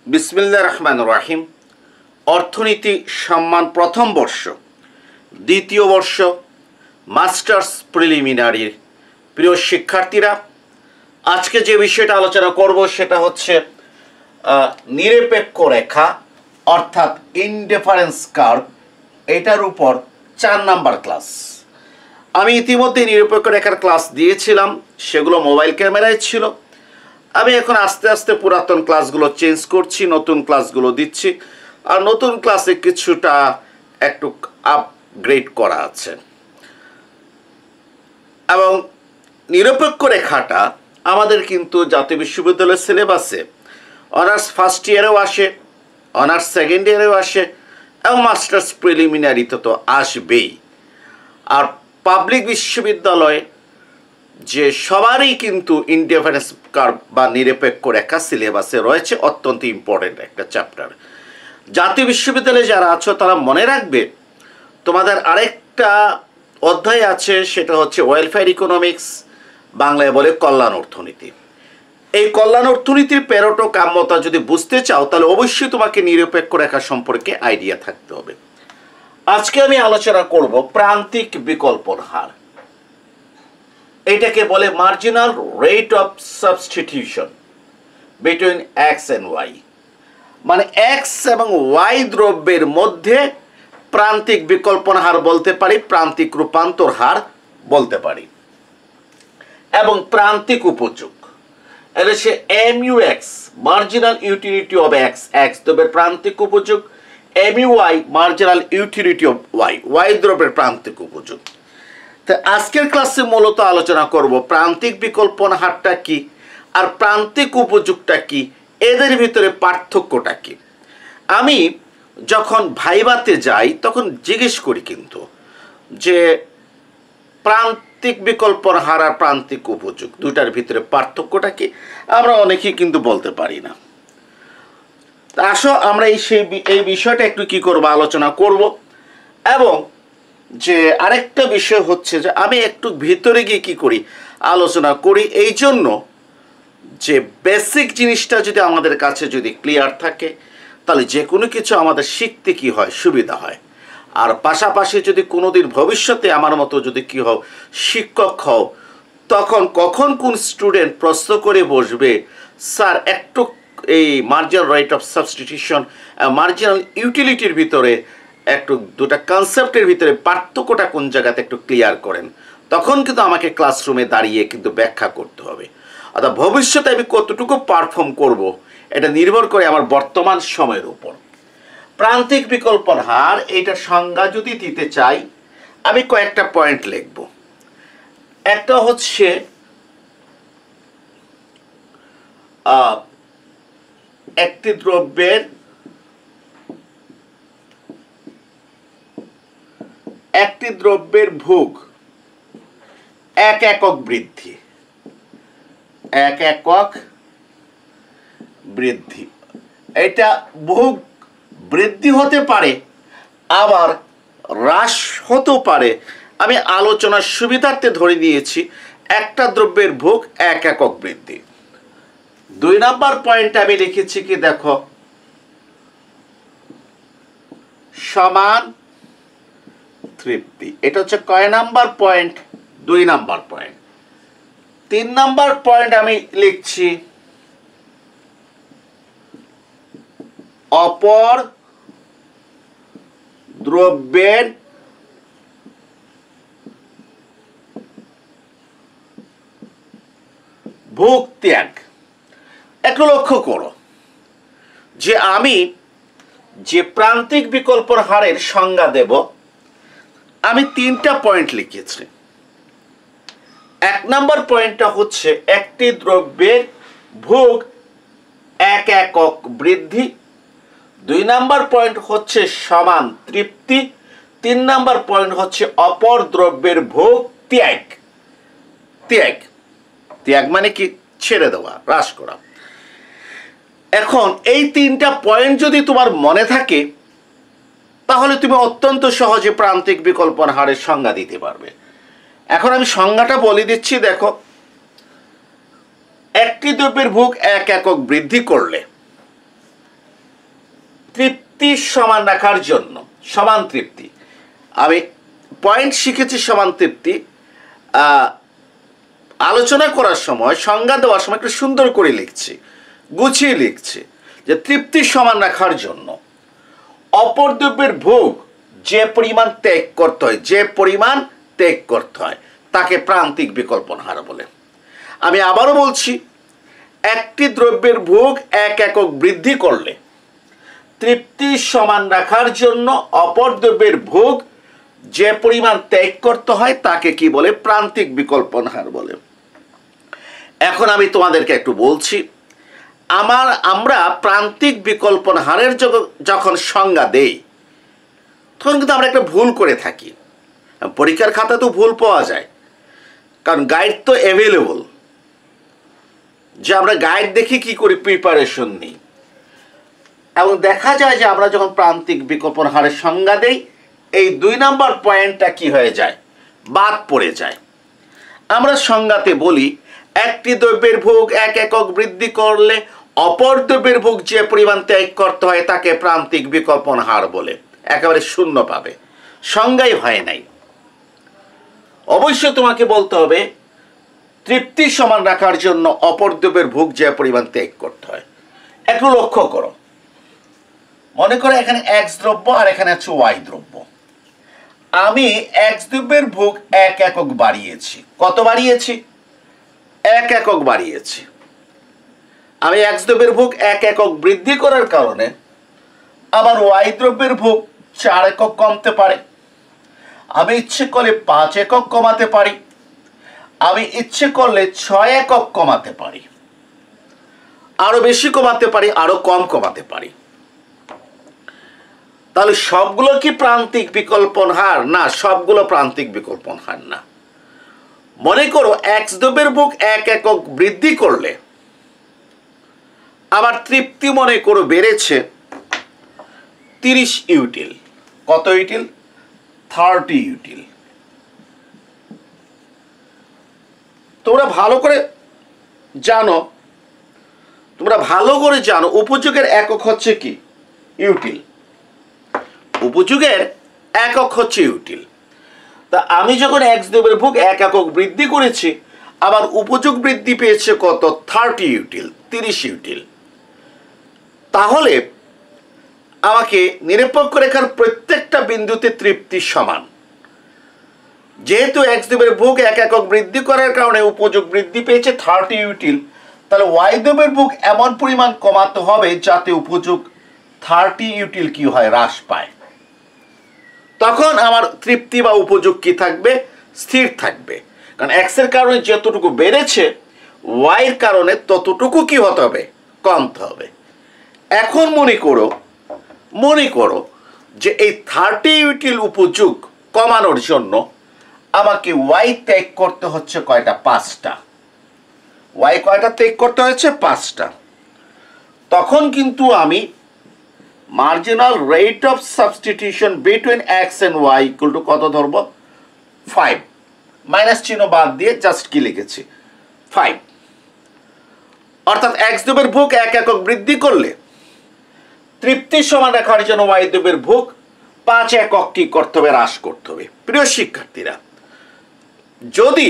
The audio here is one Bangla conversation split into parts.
বিসমিল্লাহির রহমানির রহিম। অর্থনীতি সম্মান প্রথম বর্ষ, দ্বিতীয় বর্ষ, মাস্টার্স প্রিলিমিনারির প্রিয় শিক্ষার্থীরা, আজকে যে বিষয়টা আলোচনা করব সেটা হচ্ছে নিরপেক্ষ রেখা অর্থাৎ ইনডিফারেন্স কার্ভ। এটার উপর 4 নাম্বার ক্লাস। আমি ইতিমধ্যে নিরপেক্ষ রেখার ক্লাস দিয়েছিলাম, সেগুলো মোবাইল ক্যামেরায় ছিল। আমি এখন আস্তে আস্তে পুরাতন ক্লাসগুলো চেঞ্জ করছি, নতুন ক্লাসগুলো দিচ্ছি। আর নতুন ক্লাসে কিছুটা একটু আপগ্রেড করা আছে। এবং নিরপেক্ষ রেখাটা আমাদের কিন্তু জাতীয় বিশ্ববিদ্যালয়ের সিলেবাসে অনার্স ফার্স্ট ইয়ারেও আসে, অনার্স সেকেন্ড ইয়ারেও আসে এবং মাস্টার্স প্রিলিমিনারিতে তো আসবেই। আর পাবলিক বিশ্ববিদ্যালয়ে যে সবারই কিন্তু ইনডিফারেন্স কার্ভ বা নিরপেক্ষ রেখা সিলেবাসে রয়েছে, অত্যন্ত ইম্পর্টেন্ট একটা চ্যাপ্টার। জাতীয় বিশ্ববিদ্যালয়ে যারা আছো তারা মনে রাখবে, তোমাদের আরেকটা অধ্যায় আছে, সেটা হচ্ছে ওয়েলফেয়ার ইকোনমিক্স, বাংলায় বলে কল্যাণ অর্থনীতি। এই কল্যাণ অর্থনীতির পেরোটো কাম্যতা যদি বুঝতে চাও তাহলে অবশ্যই তোমাকে নিরপেক্ষ রেখা সম্পর্কে আইডিয়া থাকতে হবে। আজকে আমি আলোচনা করব প্রান্তিক বিকল্পর হার। এটাকে বলে marginal rate of substitution between x and y, মানে এক্স এবং ওয়াই দ্রব্যের মধ্যে প্রান্তিক বিকল্পন হার বলতে পারি, প্রান্তিক রূপান্তর হার বলতে পারি। এবং প্রান্তিক উপযোগ, এটা সে MUX marginal utility of x, x দ্রব্যের প্রান্তিক উপযোগ, MUY marginal utility of y, y দ্রব্যের প্রান্তিক উপযোগ। তো আজকের ক্লাসে মূলত আলোচনা করব প্রান্তিক বিকল্পন হারটা কি আর প্রান্তিক উপযোগটা কি, এদের ভিতরে পার্থক্যটা কি। আমি যখন ভাইভাতে যাই তখন জিজ্ঞেস করি কিন্তু যে প্রান্তিক বিকল্পন হার আর প্রান্তিক উপযোগ দুটার ভিতরে পার্থক্যটা কি, আমরা অনেকেই কিন্তু বলতে পারি না। আসো আমরা এই বিষয়টা একটু কি করব, আলোচনা করব। এবং যে আরেকটা বিষয় হচ্ছে যে আমি একটু ভিতরে গিয়ে কি করি, আলোচনা করি। এই জন্য যে বেসিক জিনিসটা যদি আমাদের কাছে যদি ক্লিয়ার থাকে তাহলে যে কোনো কিছু আমাদের শিখতে কি হয়, সুবিধা হয়। আর পাশাপাশি যদি কোনোদিন ভবিষ্যতে আমার মতো যদি কি হও, শিক্ষক হও, তখন কখন কোন স্টুডেন্ট প্রশ্ন করে বসবে, স্যার একটু এই marginal rate of substitution marginal ইউটিলিটির ভিতরে একটু দুটা কনসেপ্টের ভিতরে পার্থক্যটা কোন জায়গাতে একটু ক্লিয়ার করেন, তখন কিন্তু আমাকে ক্লাসরুমে দাঁড়িয়ে কিন্তু ব্যাখ্যা করতে হবে। অর্থাৎ ভবিষ্যতে আমি কতটুকু পারফর্ম করব এটা নির্ভর করে আমার বর্তমান সময়ের উপর। প্রান্তিক বিকল্পন হার এইটার সংজ্ঞা যদি দিতে চাই আমি কয়েকটা পয়েন্ট লিখব। একটা হচ্ছে একটি দ্রব্যের ভোগ এক একক বৃদ্ধি, এক একক বৃদ্ধি। এটা ভোগ বৃদ্ধি হতে পারে আবার হ্রাস হতেও পারে। আমি আলোচনার সুবিধার্থে ধরে নিয়েছি একটা দ্রব্যের ভোগ এক একক বৃদ্ধি। 2 নাম্বার পয়েন্ট আমি লিখেছি কি দেখো, সমান তৃপ্তি। এটা হচ্ছে কয় number point, 2 number point. 3 number point আমি লিখছি অপর দ্রব্যের ভোগ ত্যাগ। একটু লক্ষ্য করো যে আমি যে প্রান্তিক বিকল্পর হারের সংজ্ঞা দেব, আমি 3টা পয়েন্ট লিখেছি। 1 নাম্বার পয়েন্টটা হচ্ছে একটি দ্রব্যের ভোগ এক একক বৃদ্ধি, 2 নাম্বার পয়েন্ট হচ্ছে সমান তৃপ্তি, 3 নাম্বার পয়েন্ট হচ্ছে অপর দ্রব্যের ভোগ ত্যাগ। ত্যাগ ত্যাগ মানে কি, ছেড়ে দেওয়া, হ্রাস করা। এখন এই 3টা পয়েন্ট যদি তোমার মনে থাকে তাহলে তুমি অত্যন্ত সহজে প্রান্তিক বিকল্পন হারের সংজ্ঞা দিতে পারবে। এখন আমি সংজ্ঞাটা বলে দিচ্ছি। দেখো, একটি দ্রব্যের ভোগ এক একক বৃদ্ধি করলে তৃপ্তি সমান রাখার জন্য, সমান তৃপ্তি, আমি পয়েন্ট শিখেছি সমান তৃপ্তি, আলোচনা করার সময় সংজ্ঞা দেওয়ার সময় একটু সুন্দর করে লিখছি, গুছিয়ে লিখছি যে তৃপ্তি সমান রাখার জন্য অপর দ্রব্যের ভোগ যে পরিমাণ ত্যাগ করতে হয়, যে পরিমাণ ত্যাগ করতে হয় তাকে প্রান্তিক বিকল্পন হার বলে। আমি আবারও বলছি, একটি দ্রব্যের ভোগ এক একক বৃদ্ধি করলে তৃপ্তি সমান রাখার জন্য অপর দ্রব্যের ভোগ যে পরিমাণ ত্যাগ করতে হয় তাকে কি বলে? প্রান্তিক বিকল্পন হার বলে। এখন আমি তোমাদেরকে একটু বলছি, আমরা প্রান্তিক বিকল্পন হারের যখন সংজ্ঞা দেই তখন কিন্তু আমরা একটা ভুল করে থাকি। পরীক্ষার খাতা তো ভুল পাওয়া যায়, কারণ গাইড তো অ্যাভেলেবল, যে আমরা গাইড দেখে কি করি, প্রিপারেশন নিই, এবং দেখা যায় যে আমরা যখন প্রান্তিক বিকল্পন হারের সংজ্ঞা দেই এই 2 নম্বর পয়েন্টটা কি হয়ে যায়? বাদ পড়ে যায়। আমরা সংজ্ঞাতে বলি একটি দ্রব্যের ভোগ এক একক বৃদ্ধি করলে অপর দ্রব্যের ভোগ যে পরিমাণ ত্যাগ করতে হয় তাকে প্রান্তিক বিকল্পন হার বলে। একেবারে শূন্য পাবে, সংজ্ঞাই হয় নাই। অবশ্যই তোমাকে বলতে হবে তৃপ্তি সমান রাখার জন্য অপর দ্রব্যের ভোগ যে পরিমাণ ত্যাগ করতে হয়। একটু লক্ষ্য করো, মনে করো এখানে এক্স দ্রব্য আর এখানে আছে ওয়াই দ্রব্য। আমি এক্স দ্রব্যের ভোগ এক একক বাড়িয়েছি। কত বাড়িয়েছি? এক একক বাড়িয়েছি। আমি এক্স দ্রব্যের ভোগ এক একক বৃদ্ধি করার কারণে আমার ওয়াই দ্রব্যের ভোগ 4 একক কমতে পারে। আমি ইচ্ছে করলে 5 একক কমাতে পারি, আমি ইচ্ছে করলে 6 একক কমাতে পারি, আরো বেশি কমাতে পারি, আরো কম কমাতে পারি। তাহলে সবগুলো কি প্রান্তিক বিকল্পন হার? না, সবগুলো প্রান্তিক বিকল্পন হার না। মনে করো এক্স দ্রব্যের ভোগ এক একক বৃদ্ধি করলে আমার তৃপ্তি মনে করো বেড়েছে 30 ইউটিল। কত ইউটিল? 30 ইউটিল। তোমরা ভালো করে জানো উপযোগের একক হচ্ছে কি? ইউটিল। উপযোগের একক হচ্ছে ইউটিল। তা আমি যখন এক্স দ্রব্যের ভোগ এক একক বৃদ্ধি করেছি, আবার উপযোগ বৃদ্ধি পেয়েছে কত? 30 ইউটিল, 30 ইউটিল। তাহলে আমাকে নিরপেক্ষ রেখার প্রত্যেকটা বিন্দুতে তৃপ্তি সমান। যেহেতু এক্স দ্রব্যের ভোগ এক একক বৃদ্ধি করার কারণে উপযোগ বৃদ্ধি পেয়েছে 30 ইউটিল, তাহলে ওয়াই দ্রব্যের ভোগ এমন পরিমাণ কমাতে হবে যাতে উপযোগ 30 ইউটিল কি হয়? হ্রাস পায়। তখন আমার তৃপ্তি বা উপযোগ কি থাকবে? স্থির থাকবে। কারণ এক্স এর কারণে যতটুকু বেড়েছে ওয়াই এর কারণে ততটুকু কি হতে হবে? কমতে হবে। এখন মনে করো যে এই 30 ইউটিল উপযোগ কমানোর জন্য আমাকে ওয়াই ত্যাগ করতে হচ্ছে কয়টা? 5টা। ওয়াই কয়টা ত্যাগ করতে হচ্ছে? 5টা। তখন কিন্তু আমি marginal rate of substitution between x and y equal to কত ধরবো? 5। মাইনাস চিহ্ন বাদ দিয়ে জাস্ট কি লিখেছি? 5। অর্থাৎ এক্স দ্রব্যের ভোগ এক একক বৃদ্ধি করলে তৃপ্তি সমান রাখার জন্য ওয়াই দ্রব্যের ভোগ 5 একক কি করতে হবে? হ্রাস করতে হবে। প্রিয় শিক্ষার্থীরা, যদি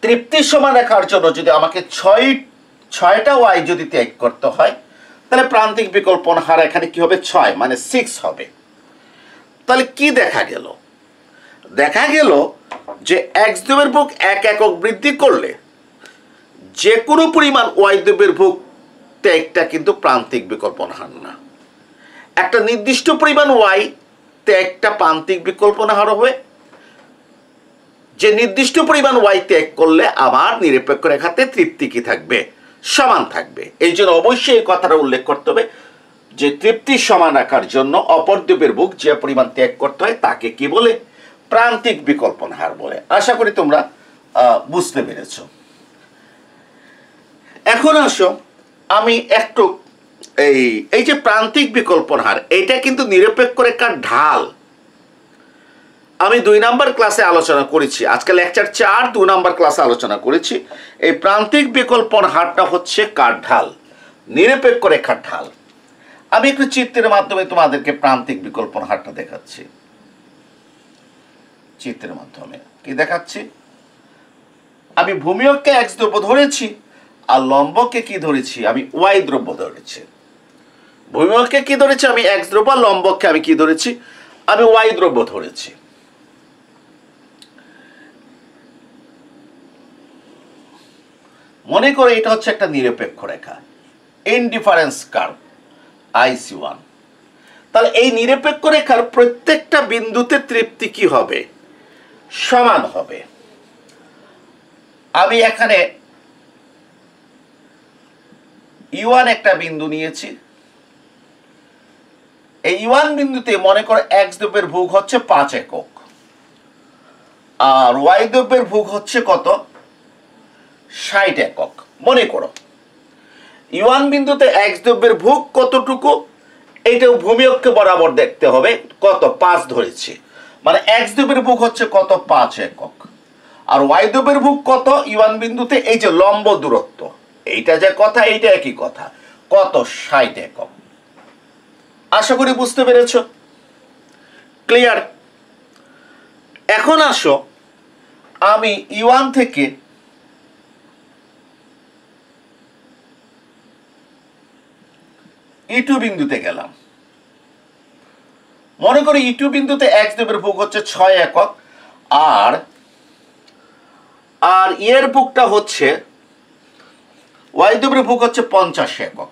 তৃপ্তি সমান রাখার জন্য যদি আমাকে 6টা ওয়াই যদি ত্যাগ করতে হয়, তাহলে প্রান্তিক বিকল্পন হার এখানে কি হবে? 6 মানে 6 হবে। তাহলে কি দেখা গেল? দেখা গেল যে এক্স দ্রব্যের ভোগ এক একক বৃদ্ধি করলে যে কোনো পরিমাণ ওয়াই দ্রব্যের ভোগ ত্যাগটা কিন্তু প্রান্তিক বিকল্পন হার না। একটা নির্দিষ্ট পরিমাণ ওয়াই ত্যাগটা প্রান্তিক বিকল্পন হার হবে। যে নির্দিষ্ট পরিমাণ ওয়াই ত্যাগ করলে আবার নিরপেক্ষ রেখাতে তৃপ্তি কি থাকবে? সমান থাকবে। এই জন্য অবশ্যই এই কথাটা উল্লেখ করতে হবে যে তৃপ্তি সমান রাখার জন্য অপর দ্রব্যের ভোগ যে পরিমাণ ত্যাগ করতে হয় তাকে কি বলে? প্রান্তিক বিকল্পন হার বলে। আশা করি তোমরা বুঝতে পেরেছ। এখন আসো, আমি একটু এই যে প্রান্তিক বিকল্পন হার, এটা কিন্তু নিরপেক্ষ রেখার ঢাল। আমি 2 নম্বর ক্লাসে আলোচনা করেছি, আজকে লেকচার 4 2 নম্বর ক্লাসে আলোচনা করেছি। এই প্রান্তিক বিকল্পন হারটা হচ্ছে কার ঢাল? নিরপেক্ষ রেখার ঢাল। আমি একটু চিত্রের মাধ্যমে তোমাদেরকে প্রান্তিক বিকল্পন হারটা দেখাচ্ছি। চিত্রের মাধ্যমে কি দেখাচ্ছি, আমি ভূমিয়ককে এক্স দ্রব্য ধরেছি আর লম্বকে কি ধরেছি, আমি ওয়াই দ্রব্য ধরেছি। ভূমিয়ককে কি ধরেছি, আমি এক্স দ্রব্য, আর লম্বককে আমি কি ধরেছি, আমি ওয়াই দ্রব্য ধরেছি। মনে করে এটা হচ্ছে একটা নিরপেক্ষ রেখা, ইনডিফারেন্স কার্ভ IC1। তাহলে এই নিরপেক্ষ রেখার প্রত্যেকটা বিন্দুতে তৃপ্তি কি হবে, সমান হবে। আমি এখানে E1 একটা বিন্দু নিয়েছি। এই E1 বিন্দুতে মনে করো এক্স দ্রব্যের ভোগ হচ্ছে 5 একক, আর ওয়াই দ্রব্যের ভোগ হচ্ছে কত, 60 একক। মনে করো E1 বিন্দুতে এক্স দ্রব্যের ভোগ কতটুকু, এইটাও ভূমিয়ককে বরাবর দেখতে হবে, কত, 5 ধরেছি, মানে এক্স দ্রব্যের ভোগ হচ্ছে কত, 5 একক। আর ওয়াই দ্রব্যের ভোগ কত E1 বিন্দুতে, এই যে লম্ব দূরত্ব, এইটা যে কথা, এইটা একই কথা, কত, 60 একক। আশা করি বুঝতে পেরেছ, ক্লিয়ার। এখন আসো আমি E1 থেকে E2 বিন্দুতে গেলাম। মনে করি E2 বিন্দুতে এক্স দ্রব্যের ভোগ হচ্ছে 6 একক, আর এর ভোগটা হচ্ছে, ওয়াই দ্রব্যের ভোগ হচ্ছে 50 একক।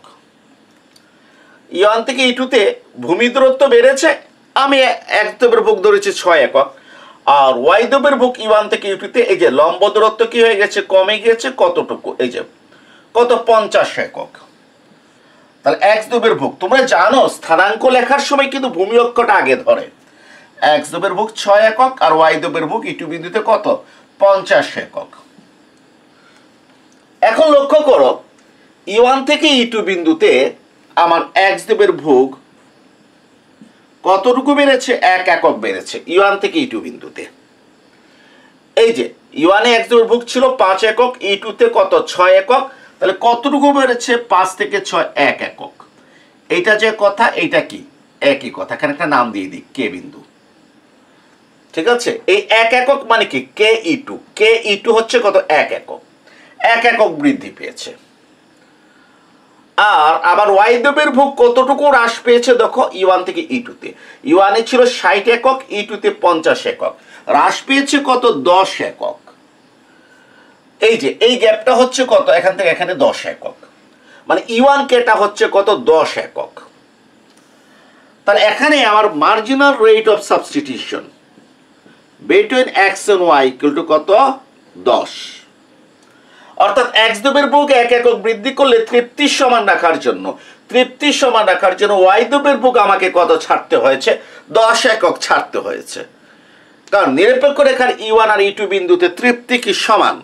E1 থেকে E2 তে ভূমি দূরত্ব বেড়েছে, আমি এক্স দ্রব্যের ভোগ ধরেছি 6 একক, আর ওয়াই দ্রব্যের ভোগ E1 থেকে E2 তে, এই যে লম্ব দূরত্ব কি হয়ে গেছে, কমে গিয়েছে, কতটুকু, এই যে কত, 50 একক। তাহলে এক্স দ্রব্যের ভোগ, তোমরা জানো স্থানাঙ্ক লেখার সময় কিন্তু ভূমি অক্ষটা আগে ধরে। এক্স দ্রব্যের ভোগ 6 একক, আর ওয়াই দ্রব্যের ভোগ E2 বিন্দুতে কত, 50 একক। এখন লক্ষ্য করো E1 থেকে E2 বিন্দুতে আমার এক্স দ্রব্যের ভোগ কতটুকু বেড়েছে, 1 একক বেড়েছে E1 থেকে E2 বিন্দুতে। এই যে E1 এ এক্স দ্রব্যের ভোগ ছিল 5 একক, E2 তে কত, 6 একক, তাহলে কতটুকু বেড়েছে, 5 থেকে 6, 1 একক। এইটা যে কথা, এইটা কি একই কথা, এখানে একটা নাম দিয়ে দিই, কে বিন্দু। ঠিক আছে, এই 1 একক মানে কি, কে E2 হচ্ছে কত, 1 একক, 1 একক বৃদ্ধি পেয়েছে। আর আবার ওয়াই দ্রব্যের ভোগ কতটুকু হ্রাস পেয়েছে, দেখো E1 থেকে E2 তে, E1 এ ছিল 60 একক, E2 তে 50 একক, হ্রাস পেয়েছে কত, 10 একক। এই যে এই গ্যাপটা হচ্ছে কত, এখান থেকে এখানে 10 একক, মানে E1 কেটা হচ্ছে কত, 10 একক। তাহলে এখানে আমার marginal rate of substitution between x and y equal to কত, 10। অর্থাৎ এক্স দ্রব্যের ভোগ 1 একক বৃদ্ধি করলে তৃপ্তির সমান রাখার জন্য ওয়াই দ্রব্যের ভোগ আমাকে কত ছাড়তে হয়েছে, 10 একক ছাড়তে হয়েছে। কারণ নিরপেক্ষ রেখার E1 আর E2 বিন্দুতে তৃপ্তি কি সমান,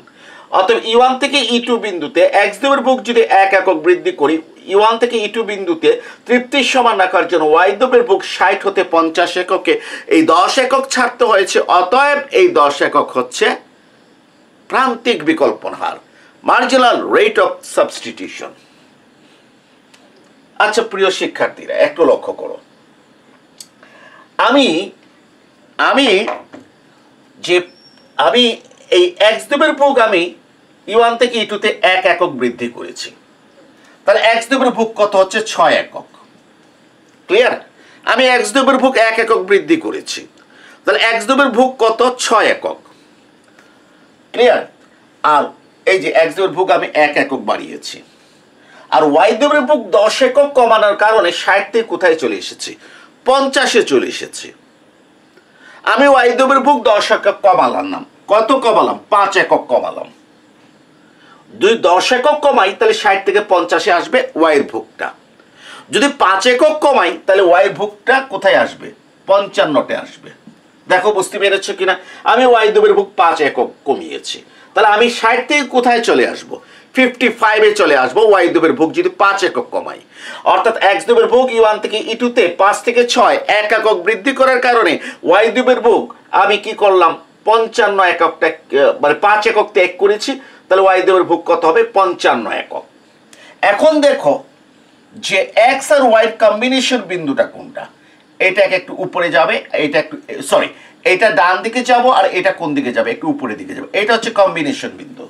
অতএব E1 থেকে E2 বিন্দুতে এক্স দ্রব্যের ভোগ যদি 1 একক বৃদ্ধি করি, E1 থেকে E2 বিন্দুতে তৃপ্তির সমান রাখার জন্য ওয়াই দ্রব্যের ভোগ 60 হতে 50 এককে এই 10 একক ছাড়তে হয়েছে। অতএব এই 10 একক হচ্ছে প্রান্তিক বিকল্পন হার, মার্জিনাল রেট অফ সাবস্টিটিউশন। আচ্ছা প্রিয় শিক্ষার্থীরা, একটু লক্ষ্য করো, আমি এই এক্স দ্রব্যের ভোগ আমি E1 থেকে E2 তে 1 একক বৃদ্ধি করেছি, তাহলে এক্স দ্রব্যের ভোগ কত হচ্ছে, 6 একক। ক্লিয়ার, আমি এক্স দ্রব্যের ভোগ 1 একক বৃদ্ধি করেছি, তাহলে এক্স দ্রব্যের ভোগ কত, 6 একক। ক্লিয়ার, আর এই যে এক্স দ্রব্যের ভোগ আমি 1 একক বাড়িয়েছি, আর ওয়াই দ্রব্যের ভোগ 10 একক কমানোর কারণে 60 থেকে কোথায় চলে এসেছি, 50-এ চলে এসেছি। আমি ওয়াই দ্রব্যের ভোগ 10 একক কমালাম, কত কমালাম, 5 একক কমালাম। 10 একক কমাই তাহলে 60 থেকে 50-এ আসবে ওয়াইয়ের ভোগটা। যদি 5 একক কমাই তাহলে ওয়াইয়ের ভোগটা কোথায় আসবে, 55-তে আসবে। দেখো বুঝতে পেরেছো কিনা, আমি ওয়াই দ্রব্যের ভোগ 5 একক কমিয়েছি, তাহলে আমি 60 থেকে কোথায় চলে আসবো, 55-এ চলে আসবো ওয়াই দ্রব্যের ভোগ যদি 5 একক কমাই। অর্থাৎ এক্স দ্রব্যের ভোগ E1 থেকে E2 তে 5 থেকে 6 1 একক বৃদ্ধি করার কারণে ওয়াই দ্রব্যের ভোগ আমি কি করলাম, 55 এককটা, মানে 5 একক ত্যাগ করেছি, তাহলে ওয়াই দ্রব্যের ভোগ কত হবে, 55 একক। এখন দেখো যে এক্স আর ওয়াই কম্বিনেশন বিন্দুটা কোনটা, এটাকে একটু উপরে যাবে, এটা একটু সরি এটা ডান দিকে যাব আর এটা কোন দিকে যাবে, একটু উপরের দিকে যাবে, এটা হচ্ছে কম্বিনেশন বিন্দু।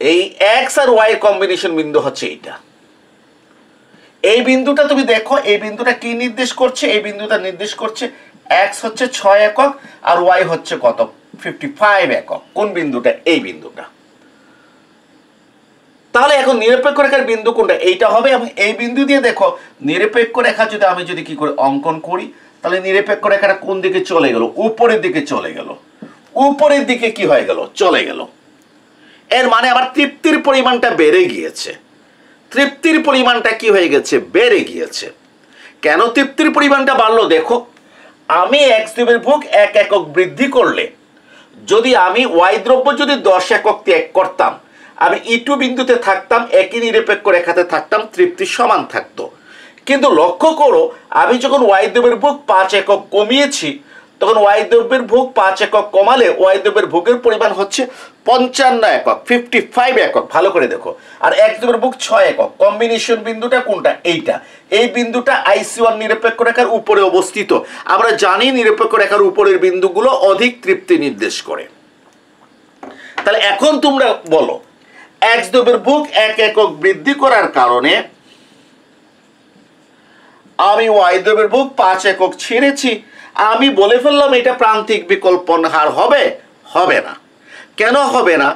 এই এক্স আর ওয়াই এর কম্বিনেশন বিন্দু হচ্ছে এইটা। এই বিন্দুটা তুমি দেখো, এই বিন্দুটা কি নির্দেশ করছে, এই বিন্দুটা নির্দেশ করছে এক্স হচ্ছে 6 একক আর ওয়াই হচ্ছে কত 55 একক। কোন বিন্দুটা? এই বিন্দুটা। তাহলে এখন নিরপেক্ষ রেখার বিন্দু কোনটা? এইটা হবে। এবং এই বিন্দু দিয়ে দেখো নিরপেক্ষ রেখা যদি আমি যদি কি করে অঙ্কন করি, তাহলে নিরপেক্ষ রেখাটা কোন দিকে চলে গেল? উপরের দিকে চলে গেল। উপরের দিকে কি হয়ে গেল? চলে গেল। এর মানে আমার তৃপ্তির পরিমাণটা বেড়ে গিয়েছে। তৃপ্তির পরিমাণটা কি হয়ে গেছে? বেড়ে গিয়েছে। কেন তৃপ্তির পরিমাণটা বাড়লো? দেখো, আমি এক্স দ্রব্যের ভোগ 1 একক বৃদ্ধি করলে যদি আমি ওয়াই দ্রব্য যদি 10 একক ত্যাগ করতাম, আমি E2 বিন্দুতে থাকতাম, একই নিরপেক্ষ রেখাতে থাকতাম, তৃপ্তি সমান থাকতো। কিন্তু লক্ষ্য করো, আমি যখন ওয়াই দ্রব্যের ভোগ 5 একক কমিয়েছি, তখন ওয়াই দ্রব্যের ভোগ 5 একক কমালে ওয়াই দ্রব্যের ভোগের পরিমাণ হচ্ছে 55 একক, 55 একক। ভালো করে দেখো। আর এক্স দ্রব্যের ভোগ 6 একক। কম্বিনেশন বিন্দুটা কোনটা? এইটা। এই বিন্দুটা IC1 নিরপেক্ষ রেখার উপরে অবস্থিত। আমরা জানি নিরপেক্ষ রেখার উপরের বিন্দুগুলো অধিক তৃপ্তি নির্দেশ করে। তাহলে এখন তোমরা বলো, এক্স দ্রব্যের ভোগ 1 একক বৃদ্ধি করার কারণে আমি ওয়াই দ্রব্যের ভোগ 5 একক ছেড়েছি, আমি বলে ফেললাম এটা প্রান্তিক বিকল্পন হার হবে? হবে না। কেন হবে না?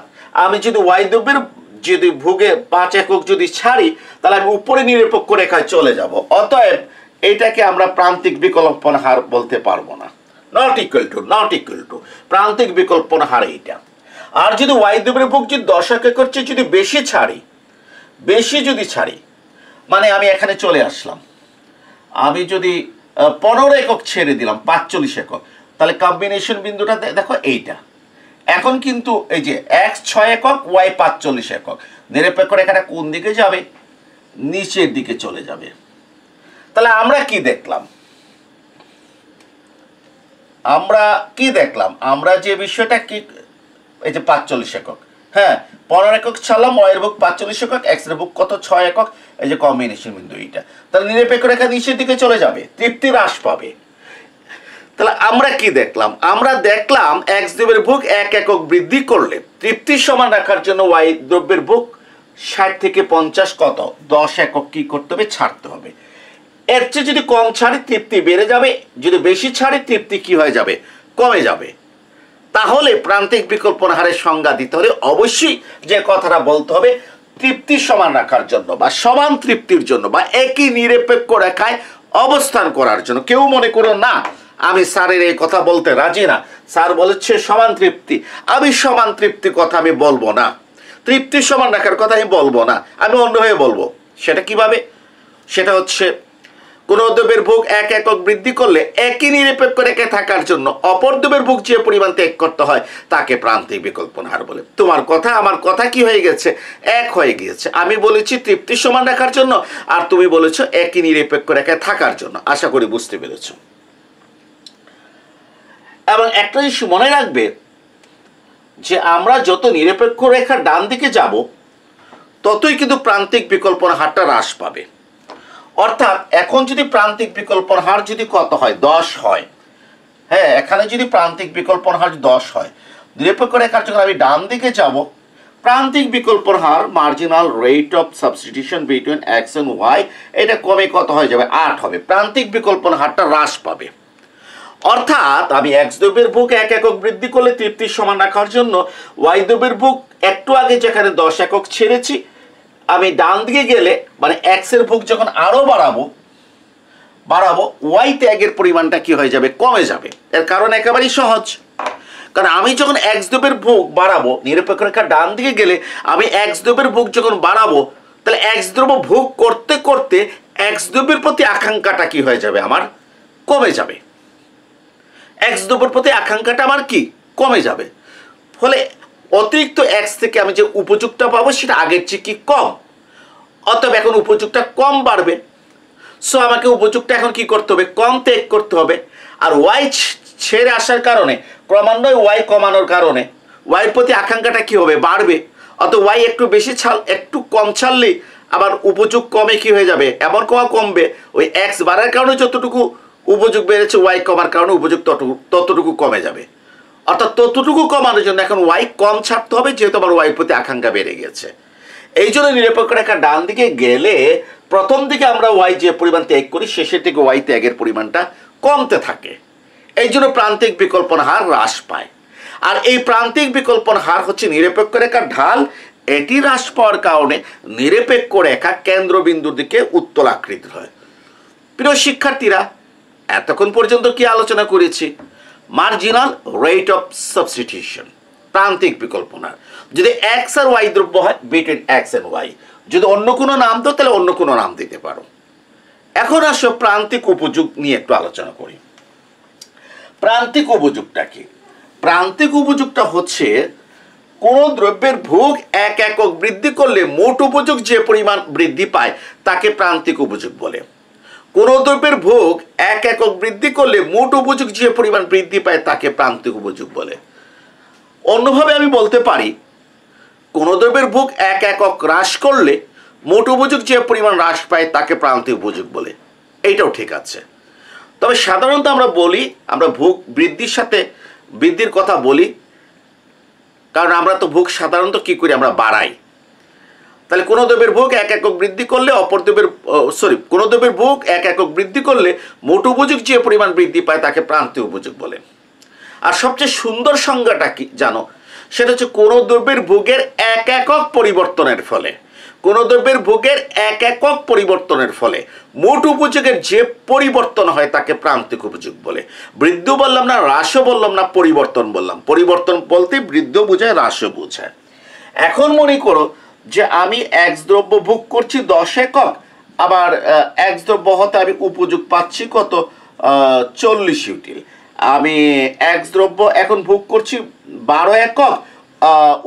আমি যদি ওয়াই দ্রব্যের যদি ভোগে 5 একক যদি ছাড়ি, তাহলে আমি উপরে নিরপেক্ষ রেখায় চলে যাব। অতএব এটাকে আমরা প্রান্তিক বিকল্পন হার বলতে পারবো না। নট ইকুয়াল টু প্রান্তিক বিকল্পন হার এইটা। আর যদি ওয়াই দ্রব্যের ভোগ যদি 10 এককের চেয়ে যদি বেশি যদি ছাড়ি, মানে আমি এখানে চলে আসলাম, আমি যদি 15 একক ছেড়ে দিলাম, 45 একক, তাহলে কম্বিনেশন বিন্দুটা দেখো এইটা। এখন কিন্তু এই যে এক্স 6 একক, ওয়াই 45 একক, নিরপেক্ষ রেখাটা কোন দিকে যাবে? নিচের দিকে চলে যাবে। তাহলে আমরা কি দেখলাম? আমরা যে বিষয়টা কি, এই যে 45 একক, হ্যাঁ 15 একক ছাড়লাম, ওয়াইয়ের ভোগ 45 একক, এক্স এর ভোগ কত 6 একক, এই যে কম্বিনেশন বিন্দু এইটা। তাহলে নিরপেক্ষ রেখা নিচের দিকে চলে যাবে, তৃপ্তি হ্রাস পাবে। তাহলে আমরা কি দেখলাম? আমরা দেখলাম এক্স দ্রব্যের ভোগ 1 একক বৃদ্ধি করলে তৃপ্তি সমান রাখার জন্য ওয়াই দ্রব্যের ভোগ 60 থেকে 50 কত 10 একক কি করতে হবে? ছাড়তে হবে। এর চেয়ে যদি কম ছাড়ি তৃপ্তি বেড়ে যাবে, যদি বেশি ছাড়ি তৃপ্তি কি হয়ে যাবে? কমে যাবে। তাহলে প্রান্তিক বিকল্পন হারের সংজ্ঞা দিতে হলে অবশ্যই যে কথাটা বলতে হবে, তৃপ্তি সমান রাখার জন্য বা সমান তৃপ্তির জন্য বা একই নিরপেক্ষ রেখায় অবস্থান করার জন্য। কেউ মনে করো না আমি স্যারের এই কথা বলতে রাজি না, স্যার বলেছে সমান তৃপ্তি, আমি সমান তৃপ্তি কথা আমি বলবো না, তৃপ্তি সমান রাখার কথা আমি বলবো না, আমি অন্যভাবে বলবো। সেটা কিভাবে? সেটা হচ্ছে কোন দ্রব্যের ভোগ 1 একক বৃদ্ধি করলে একই নিরপেক্ষ রেখায় থাকার জন্য অপর দ্রব্যের ভোগ যে পরিমাণ ত্যাগ করতে হয় তাকে প্রান্তিক বিকল্পন হার বলে। তোমার কথা আমার কথা কি হয়ে গেছে? এক হয়ে গিয়েছে। আমি বলেছি তৃপ্তি সমান রাখার জন্য, আর তুমি বলেছো একই নিরপেক্ষ রেখায় থাকার জন্য। আশা করি বুঝতে পেরেছো। এবং একটা জিনিস মনে রাখবে যে আমরা যত নিরপেক্ষ রেখার ডান দিকে যাব, ততই কিন্তু প্রান্তিক বিকল্পন হারটা হ্রাস পাবে। অর্থাৎ এখন যদি প্রান্তিক বিকল্পন হার যদি কত হয়? 10 হয়। হ্যাঁ, এখানে যদি প্রান্তিক বিকল্পন হার 10 হয়, নিরপেক্ষ রেখার যখন আমি ডান দিকে যাব, প্রান্তিক বিকল্পন হার marginal rate of substitution between x and Y, এটা কমে কত হয়ে যাবে? 8 হবে। প্রান্তিক বিকল্পন হারটা হ্রাস পাবে। অর্থাৎ আমি এক্স দ্রব্যের ভোগ 1 একক বৃদ্ধি করলে তৃপ্তির সমান রাখার জন্য ওয়াই দ্রব্যের ভোগ একটু আগে যেখানে 10 একক ছেড়েছি, আমি ডান দিকে গেলে মানে এক্স এর ভোগ যখন আরো বাড়াবো ওয়াই ত্যাগের পরিমাণটা কি হয়ে যাবে? কমে যাবে। এর কারণ একেবারেই সহজ, কারণ আমি যখন এক্স দ্রব্যের ভোগ বাড়াবো, নিরপেক্ষ রেখা ডান দিকে গেলে আমি এক্স দ্রব্যের ভোগ যখন বাড়াবো, তাহলে এক্স দ্রব্য ভোগ করতে করতে এক্স দ্রব্যের প্রতি আকাঙ্ক্ষাটা কি হয়ে যাবে? আমার কমে যাবে। এক্স দ্রব্যের প্রতি আকাঙ্ক্ষাটা আমার কি? কমে যাবে। ফলে অতিরিক্ত এক্স থেকে আমি যে উপযোগটা পাবো সেটা আগের চেয়ে কি? কম। অতএব এখন উপযোগটা কম বাড়বে। সো আমাকে উপযোগটা এখন কি করতে হবে? কম ত্যাগ করতে হবে। আর ওয়াই ছেড়ে আসার কারণে, ক্রমান্বয়ে ওয়াই কমানোর কারণে ওয়াইয়ের প্রতি আকাঙ্ক্ষাটা কি হবে? বাড়বে। অত ওয়াই একটু বেশি একটু কম ছাড়লেই আবার উপযোগ কমে কি হয়ে যাবে, এমন কমবে ওই এক্স বাড়ার কারণে যতটুকু উপযোগ বেড়েছে ওয়াই কমার কারণে উপযোগ ততটুকু কমে যাবে। অর্থাৎ ততটুকু কমানোর জন্য এখন ওয়াই কম ছাড়তে হবে, যেহেতু আমার ওয়াইয়ের প্রতি আকাঙ্ক্ষা বেড়ে গেছে। এই জন্য নিরপেক্ষ রেখা ডান দিকে গেলে প্রথম দিকে আমরা ওয়াই যে পরিমাণ ত্যাগ করি শেষের দিকে ওয়াই ত্যাগের পরিমাণটা কমতে থাকে। এই জন্য প্রান্তিক বিকল্পন হার হ্রাস পায়। আর এই প্রান্তিক বিকল্পন হার হচ্ছে নিরপেক্ষ রেখার ঢাল। এটি হ্রাস পাওয়ার কারণে নিরপেক্ষ রেখা কেন্দ্রবিন্দুর দিকে উত্তল আকৃতির হয়। প্রিয় শিক্ষার্থীরা, এতক্ষণ পর্যন্ত কি আলোচনা করেছি? মার্জিনাল রেট অফ সাবস্টিটিউশন, প্রান্তিক বিকল্পন হার। যদি এক্স আর ওয়াই দ্রব্য হয়, বিটুইন এক্স এন্ড ওয়াই। যদি অন্য কোনো নাম দাও তাহলে অন্য কোনো নাম দিতে পারো। এখন আসো প্রান্তিক উপযোগ নিয়ে একটু আলোচনা করি। প্রান্তিক উপযোগটা কি? প্রান্তিক উপযোগটা হচ্ছে কোন দ্রব্যের ভোগ এক একক বৃদ্ধি করলে মোট উপযোগ যে পরিমাণ বৃদ্ধি পায় তাকে প্রান্তিক উপযোগ বলে। কোন দ্রব্যের ভোগ এক একক বৃদ্ধি করলে মোট উপযোগ যে পরিমাণ বৃদ্ধি পায় তাকে প্রান্তিক উপযোগ বলে। অন্যভাবে আমি বলতে পারি, কোন দ্রব্যের ভোগ এক একক হ্রাস করলে মোট উপযোগ যে পরিমাণ হ্রাস পায় তাকে প্রান্তিক উপযোগ বলে। এইটাও ঠিক আছে। তবে সাধারণত আমরা বলি, আমরা ভোগ বৃদ্ধির সাথে বৃদ্ধির কথা বলি, কারণ আমরা তো ভোগ সাধারণত কি করি, আমরা বাড়াই। তাহলে কোন দ্রব্যের ভোগ এক একক বৃদ্ধি করলে কোন দ্রব্যের ভোগ এক একক বৃদ্ধি করলে মোট উপযোগ যে পরিমাণ বৃদ্ধি পায় তাকে প্রান্তিক উপযোগ বলে। আর সবচেয়ে সুন্দর সংজ্ঞাটা কি জানো? সেটা হচ্ছে কোন দ্রব্যের ভোগের এক একক পরিবর্তনের ফলে, কোন দ্রব্যের ভোগের এক একক পরিবর্তনের ফলে মোট উপযোগের যে পরিবর্তন হয় তাকে প্রান্তিক উপযোগ বলে। বৃদ্ধি বললাম না, হ্রাসও বললাম না, পরিবর্তন বললাম। পরিবর্তন বলতে বৃদ্ধি বোঝায়, হ্রাসও বোঝায়। এখন মনে করো যে আমি এক্স দ্রব্য ভোগ করছি 10 একক, আবার এক্স দ্রব্য হতে আমি উপযোগ পাচ্ছি কত, 40 ইউটিল। আমি এক্স দ্রব্য এখন ভোগ করছি 12 একক,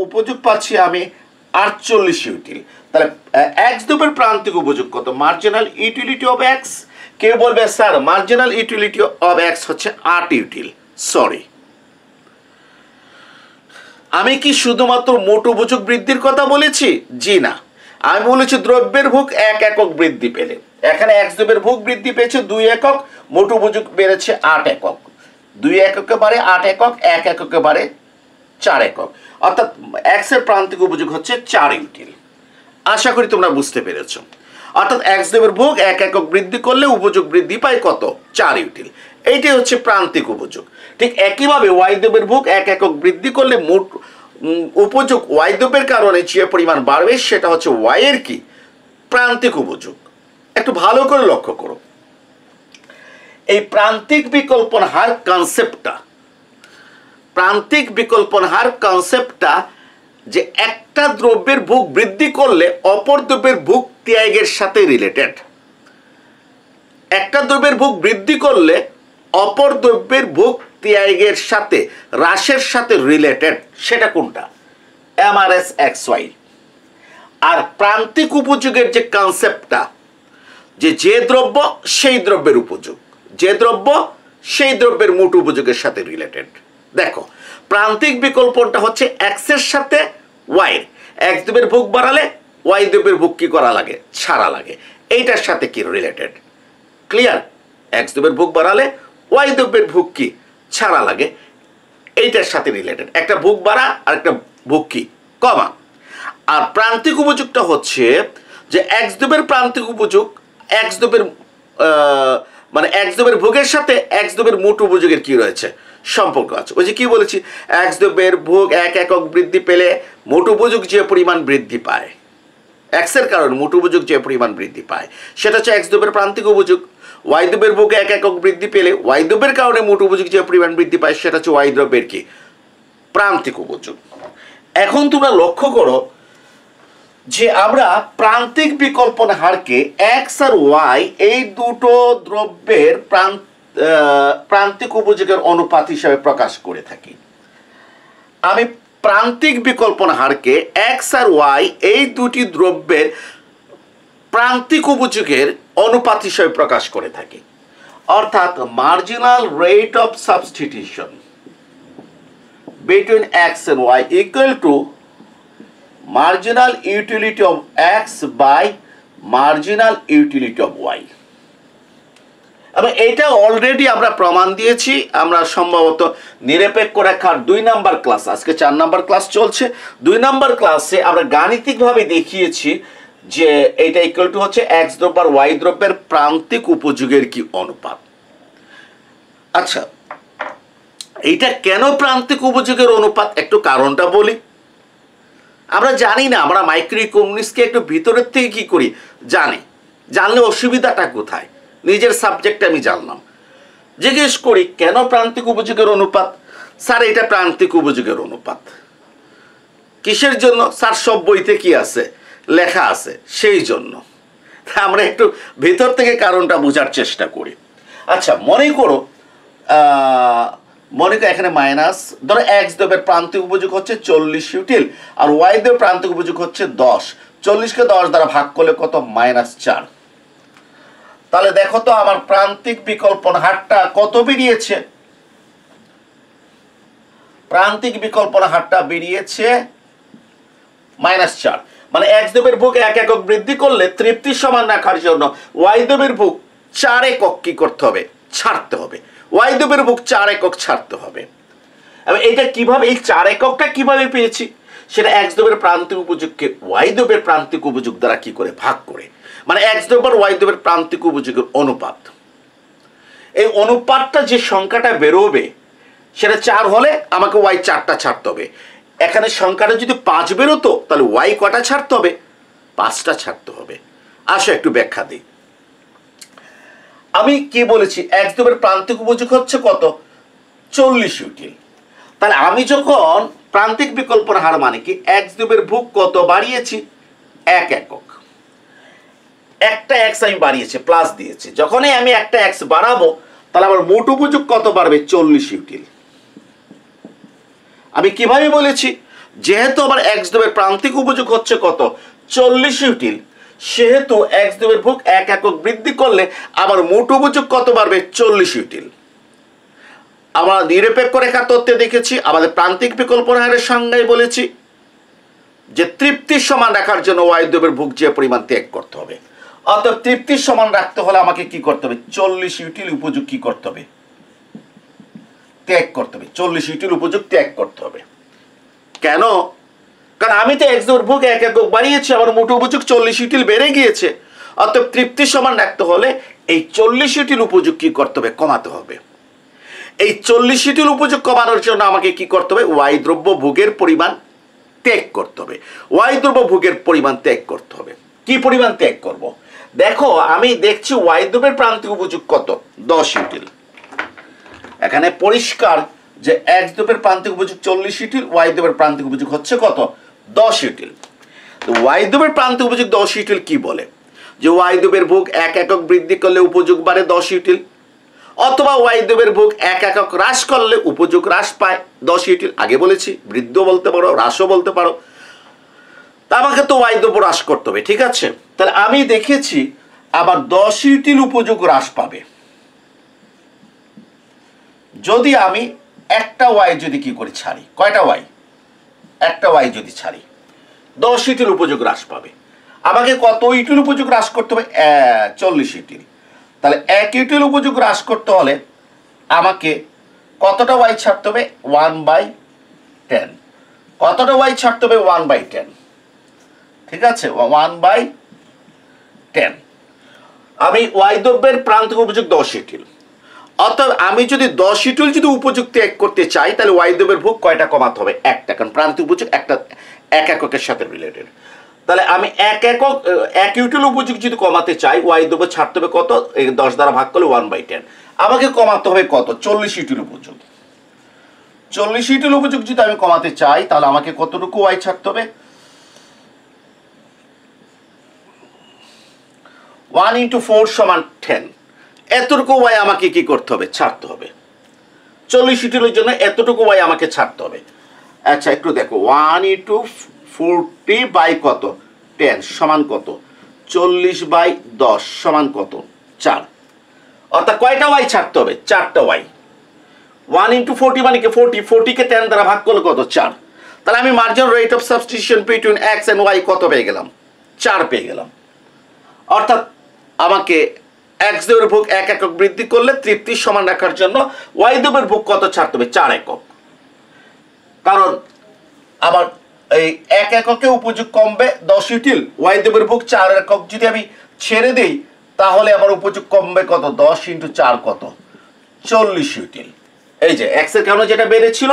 উপযোগ পাচ্ছি আমি 48 ইউটিল। তাহলে এক্স দ্রব্যের প্রান্তিক উপযোগ কত? Marginal utility of x. কেউ বলবে sir marginal utility of x হচ্ছে 8 ইউটিল। সরি, আমি কি শুধুমাত্র মোট উপযোগ বৃদ্ধির কথা বলেছি? জি না, আমি বলেছি দ্রব্যের ভোগ এক একক বৃদ্ধি পেলে। এখানে এক্স দ্রব্যের ভোগ বৃদ্ধি পেয়েছে 2 একক, মোট উপযোগ বেড়েছে 8 একক। 2 এককে বাড়ে 8 একক, 1 এককে বাড়ে 4 একক। অর্থাৎ এক্স এর প্রান্তিক উপযোগ হচ্ছে 4 ইউটিল। আশা করি তোমরা বুঝতে পেরেছ। অর্থাৎ এক্স দ্রব্যের ভোগ এক একক বৃদ্ধি করলে উপযোগ বৃদ্ধি পায় কত? 4 ইউটিল। এইটাই হচ্ছে প্রান্তিক উপযোগ। ঠিক একইভাবে ওয়াই দ্রব্যের ভোগ এক একক বৃদ্ধি করলে মোট উপযোগ ওয়াই দ্রব্যের কারণে যে পরিমাণ বাড়বে সেটা হচ্ছে ওয়াই এর কি? প্রান্তিক উপযোগ। একটু ভালো করে লক্ষ্য করো, এই প্রান্তিক বিকল্পন হার কনসেপ্টটা, প্রান্তিক বিকল্পন হার কনসেপ্টটা যে একটা দ্রব্যের ভোগ বৃদ্ধি করলে অপর দ্রব্যের ভোগ ত্যাগের সাথে রিলেটেড। একটা দ্রব্যের ভোগ বৃদ্ধি করলে অপর দ্রব্যের ভোগ ত্যাগের সাথে, হ্রাসের সাথে রিলেটেড। সেটা কোনটা? Mrs x Y. আর প্রান্তিক উপযোগের যে কনসেপ্টটা, যে দ্রব্য সেই দ্রব্যের উপযোগ, যে দ্রব্য সেই দ্রব্যের মোট উপযোগের সাথে রিলেটেড। দেখো, প্রান্তিক বিকল্পনটা হচ্ছে এক্স এর সাথে ওয়াই এর। এক্স দ্রব্যের ভোগ বাড়ালে ওয়াই দ্রব্যের ভোগ কি করা লাগে? ছাড়া লাগে। এইটার সাথে কি রিলেটেড? ক্লিয়ার? এক্স দ্রব্যের ভোগ বাড়ালে ওয়াই দ্রব্যের ভোগ কি? ছাড়া লাগে। এইটার সাথে রিলেটেড। একটা ভোগ বাড়া আর একটা ভোগ কি? কমা। আর প্রান্তিক উপযোগটা হচ্ছে যে এক্স দ্রব্যের প্রান্তিক উপযোগ এক্স দ্রব্যের মানে এক্স দ্রব্যের ভোগের সাথে এক্স দ্রব্যের মোট উপযোগের কি রয়েছে? সম্পর্ক আছে। ওই যে কি বলেছি, এক্স দ্রব্যের ভোগ এক একক বৃদ্ধি পেলে মোট উপযোগ যে পরিমাণ বৃদ্ধি পায়, এক্স এর কারণে মোট উপযোগ যে পরিমাণ বৃদ্ধি পায় সেটা হচ্ছে এক্স দ্রব্যের প্রান্তিক উপযোগ। ওয়াই দ্রব্যের ভোগ এক একক বৃদ্ধি পেলে ওয়াই দ্রব্যের কারণে মোট উপযোগ যে পরিমাণ বৃদ্ধি পায় সেটা হচ্ছে ওয়াই দ্রব্যের কি? প্রান্তিক উপযোগ। এখন তোমরা লক্ষ্য করো যে আমরা প্রান্তিক বিকল্পন হারকে এক্স আর ওয়াই এই দুটো দ্রব্যের প্রান্তিক উপযোগের অনুপাত হিসাবে প্রকাশ করে থাকি। আমি প্রান্তিক বিকল্পন হারকে এক্স আর ওয়াই এই দুটি দ্রব্যের প্রান্তিক উপযোগের অনুপাত হিসাবে প্রকাশ করে থাকি। অর্থাৎ marginal rate of substitution between x and y equal to marginal utility of x by marginal utility of y. এবং এইটা অলরেডি আমরা প্রমাণ দিয়েছি, আমরা সম্ভবত নিরপেক্ষ রেখার 2 নাম্বার ক্লাস, আজকে 4 নাম্বার ক্লাস চলছে, 2 নাম্বার ক্লাসে আমরা গাণিতিকভাবে দেখিয়েছি যে এটা ইকুয়াল টু হচ্ছে এক্স দ্রব্য আর ওয়াই দ্রব্যের প্রান্তিক উপযোগের কি অনুপাত। আচ্ছা, এইটা কেন প্রান্তিক উপযোগের অনুপাত, একটু কারণটা বলি। আমরা জানি না, আমরা মাইক্রো ইকোনমিক্সকে একটু ভিতরের থেকে কি করি জানলে অসুবিধাটা কোথায়, নিজের সাবজেক্টে আমি জানলাম, জিজ্ঞেস করি কেন প্রান্তিক উপযোগের অনুপাত। স্যার এটা প্রান্তিক উপযোগের অনুপাত কিসের জন্য? স্যার সব বইতে কি আছে, লেখা আছে, সেই জন্য। আমরা একটু ভিতর থেকে কারণটা বোঝার চেষ্টা করি। আচ্ছা, মনে করো এখানে মাইনাস, ধরো এক্স দ্রব্যের প্রান্তিক উপযোগ হচ্ছে 40 ইউটিল আর ওয়াই দ্রব্যের প্রান্তিক উপযোগ হচ্ছে 10। 40কে 10 দ্বারা ভাগ করলে কত? -4। তাহলে দেখো তো আমার প্রান্তিক বিকল্পন হারটা কত বেরিয়েছে? প্রান্তিক বিকল্পন হারটা বেরিয়েছে -4। মানে এক্স দ্রব্যের ভোগ 1 একক বৃদ্ধি করলে তৃপ্তি সমান রাখার জন্য ওয়াই দ্রব্যের ভোগ 4 একক কি করতে হবে? ছাড়তে হবে। ওয়াই দ্রব্যের ভোগ 4 একক ছাড়তে হবে। এবং এইটা কিভাবে, এই 4 এককটা কিভাবে পেয়েছি? সেটা এক্স দ্রব্যের প্রান্তিক উপযোগকে ওয়াই দ্রব্যের প্রান্তিক উপযোগ দ্বারা কি করে ভাগ করে, মানে এক্স দ্রব্য আর ওয়াই দ্রব্যের প্রান্তিক উপযোগের অনুপাত। এই অনুপাতটা যে সংখ্যাটা বেরোবে সেটা 4 হলে আমাকে ওয়াই 4টা ছাড়তে হবে। এখানে সংখ্যাটা যদি 5 বেরোতো তাহলে ওয়াই কটা ছাড়তে হবে? 5টা ছাড়তে হবে। আসো একটু ব্যাখ্যা দিই। আমি কি বলেছি? এক্স দ্রব্যের প্রান্তিক উপযোগ হচ্ছে কত? 40 ইউটিল। তাহলে আমি যখন প্রান্তিক বিকল্পন হার মানে কি, এক্স দ্রব্যের ভোগ কত বাড়িয়েছি? 1 একক। একটা এক্স আমি বাড়িয়েছি, প্লাস দিয়েছি। যখনই আমি একটা এক্স বাড়াবো তাহলে আমার মোট উপযোগ কত বাড়বে? 40 ইউটিল। আমি কিভাবে বলেছি? যেহেতু আমার এক্স দ্রব্যের প্রান্তিক উপযোগ হচ্ছে কত? 40 ইউটিল, সেহেতু এক্স দ্রব্যের ভোগ 1 একক বৃদ্ধি করলে আমার মোট উপযোগ কত বাড়বে? 40 ইউটিল। আমরা নিরপেক্ষ রেখা তত্ত্বে দেখেছি, আমাদের প্রান্তিক বিকল্পন হারের সংজ্ঞায় বলেছি যে তৃপ্তির সমান রাখার জন্য ওয়াই দ্রব্যের ভোগ যে পরিমাণ ত্যাগ করতে হবে। অর্থাৎ তৃপ্তির সমান রাখতে হলে আমাকে কি করতে হবে? 40 ইউটিল উপযোগ কি করতে হবে? ত্যাগ করতে হবে। 40 ইউটিল উপযোগ ত্যাগ করতে হবে। কেন? কারণ আমি তো এক্স দ্রব্যের ভোগ 1 একক বাড়িয়েছি, আমার মোট উপযোগ 40 ইউটিল বেড়ে গিয়েছে। অর্থাৎ তৃপ্তির সমান রাখতে হলে এই 40 ইউটিল উপযোগ কি করতে হবে? কমাতে হবে। এই 40 ইউটিল উপযোগ কমানোর জন্য আমাকে কি করতে হবে? ওয়াই দ্রব্য ভোগের পরিমাণ ত্যাগ করতে হবে। ওয়াই দ্রব্য ভোগের পরিমাণ ত্যাগ করতে হবে। কি পরিমাণ ত্যাগ করব? দেখো, আমি দেখছি ওয়াই দ্রব্যের প্রান্তিক উপযোগ কত? 10 ইউটিল। এখানে পরিষ্কার যে এক্স দ্রব্যের প্রান্তিক উপযোগ 40 ইউটিল, ওয়াই দ্রব্যের প্রান্তিক উপযোগ হচ্ছে কত? 10 ইউটিল। তো ওয়াই দ্রব্যের প্রান্তিক উপযোগ 10 ইউটিল কি বলে? যে ওয়াই দ্রব্যের ভোগ 1 একক বৃদ্ধি করলে উপযোগ বাড়ে 10 ইউটিল, অথবা ওয়াই দ্রব্যের ভোগ 1 একক হ্রাস করলে উপযোগ হ্রাস পায় 10 ইউটিল। আগে বলেছি বৃদ্ধিও বলতে পারো, হ্রাসও বলতে পারো। তা আমাকে তো ওয়াই দ্রব্য হ্রাস করতে হবে, ঠিক আছে? তাহলে আমি দেখেছি আবার 10 ইউটিল উপযোগ হ্রাস পাবে যদি আমি একটা ওয়াই যদি কি করি? ছাড়ি। কয়টা ওয়াই? একটা ওয়াই যদি ছাড়ি, 10 ইউটিল উপযোগ হ্রাস পাবে। আমাকে কত ইউটিল উপযোগ হ্রাস করতে হবে? 40 ইউটিল। তাহলে 1 ইউটিল উপযোগ হ্রাস করতে হলে আমাকে কতটা ওয়াই ছাড়তে হবে? 1/10। কতটা ওয়াই ছাড়তে হবে? 1/10। ঠিক আছে, 1/10। আমি ওয়াই দ্রব্যের প্রান্তিক উপযোগ 10 ইউটিল। অর্থাৎ আমি যদি 10 ইউটিল যদি উপযোগ ত্যাগ করতে চাই তাহলে ওয়াই দ্রব্যের ভোগ কয়টা কমাতে হবে? একটা, কারণ প্রান্তিক উপযোগ একটা 1 এককের সাথে রিলেটেড। তাহলে আমি 1 ইউটিল উপযোগ যদি কমাতে চাই, ওয়াই দ্রব্য ছাড়তে হবে কত? 10 দ্বারা ভাগ করলে 1/10। আমাকে কমাতে হবে কত? 40 ইউটিল উপযোগ। 40 ইউটিল উপযোগ যদি আমি কমাতে চাই তাহলে আমাকে কতটুকু ওয়াই ছাড়তে হবে? 1 × 4 = 10। এতটুকু ওয়াই আমাকে কি করতে হবে? ছাড়তে হবে। 40 ইউটিলের জন্য এতটুকু ওয়াই আমাকে ছাড়তে হবে। আচ্ছা, একটু দেখো, 1 × 40 কত? 10 সমান কত? 40/10 সমান কত? 4। অর্থাৎ কয়টা ওয়াই ছাড়তে হবে? 4টা ওয়াই। 1 × 40 মানে কি? 40কে 10 দ্বারা ভাগ করলে কত? 4। তাহলে আমি marginal rate of substitution between x and y কত পেয়ে গেলাম? 4 পেয়ে গেলাম। অর্থাৎ আমাকে এক্স দ্রব্যের ভোগ 1 একক বৃদ্ধি করলে তৃপ্তি সমান রাখার জন্য ওয়াই দ্রব্যের ভোগ কত ছাড়তে হবে? 4 একক। কারণ আমার এই 1 এককে উপযোগ কমবে 10 ইউটিল, ওয়াই দ্রব্যের ভোগ 4 একক যদি আমি ছেড়ে দেই তাহলে আমার উপযোগ কমবে কত? 10 × 4 কত? 40 ইউটিল। এই যে এক্স এর কারণে যেটা বেড়েছিল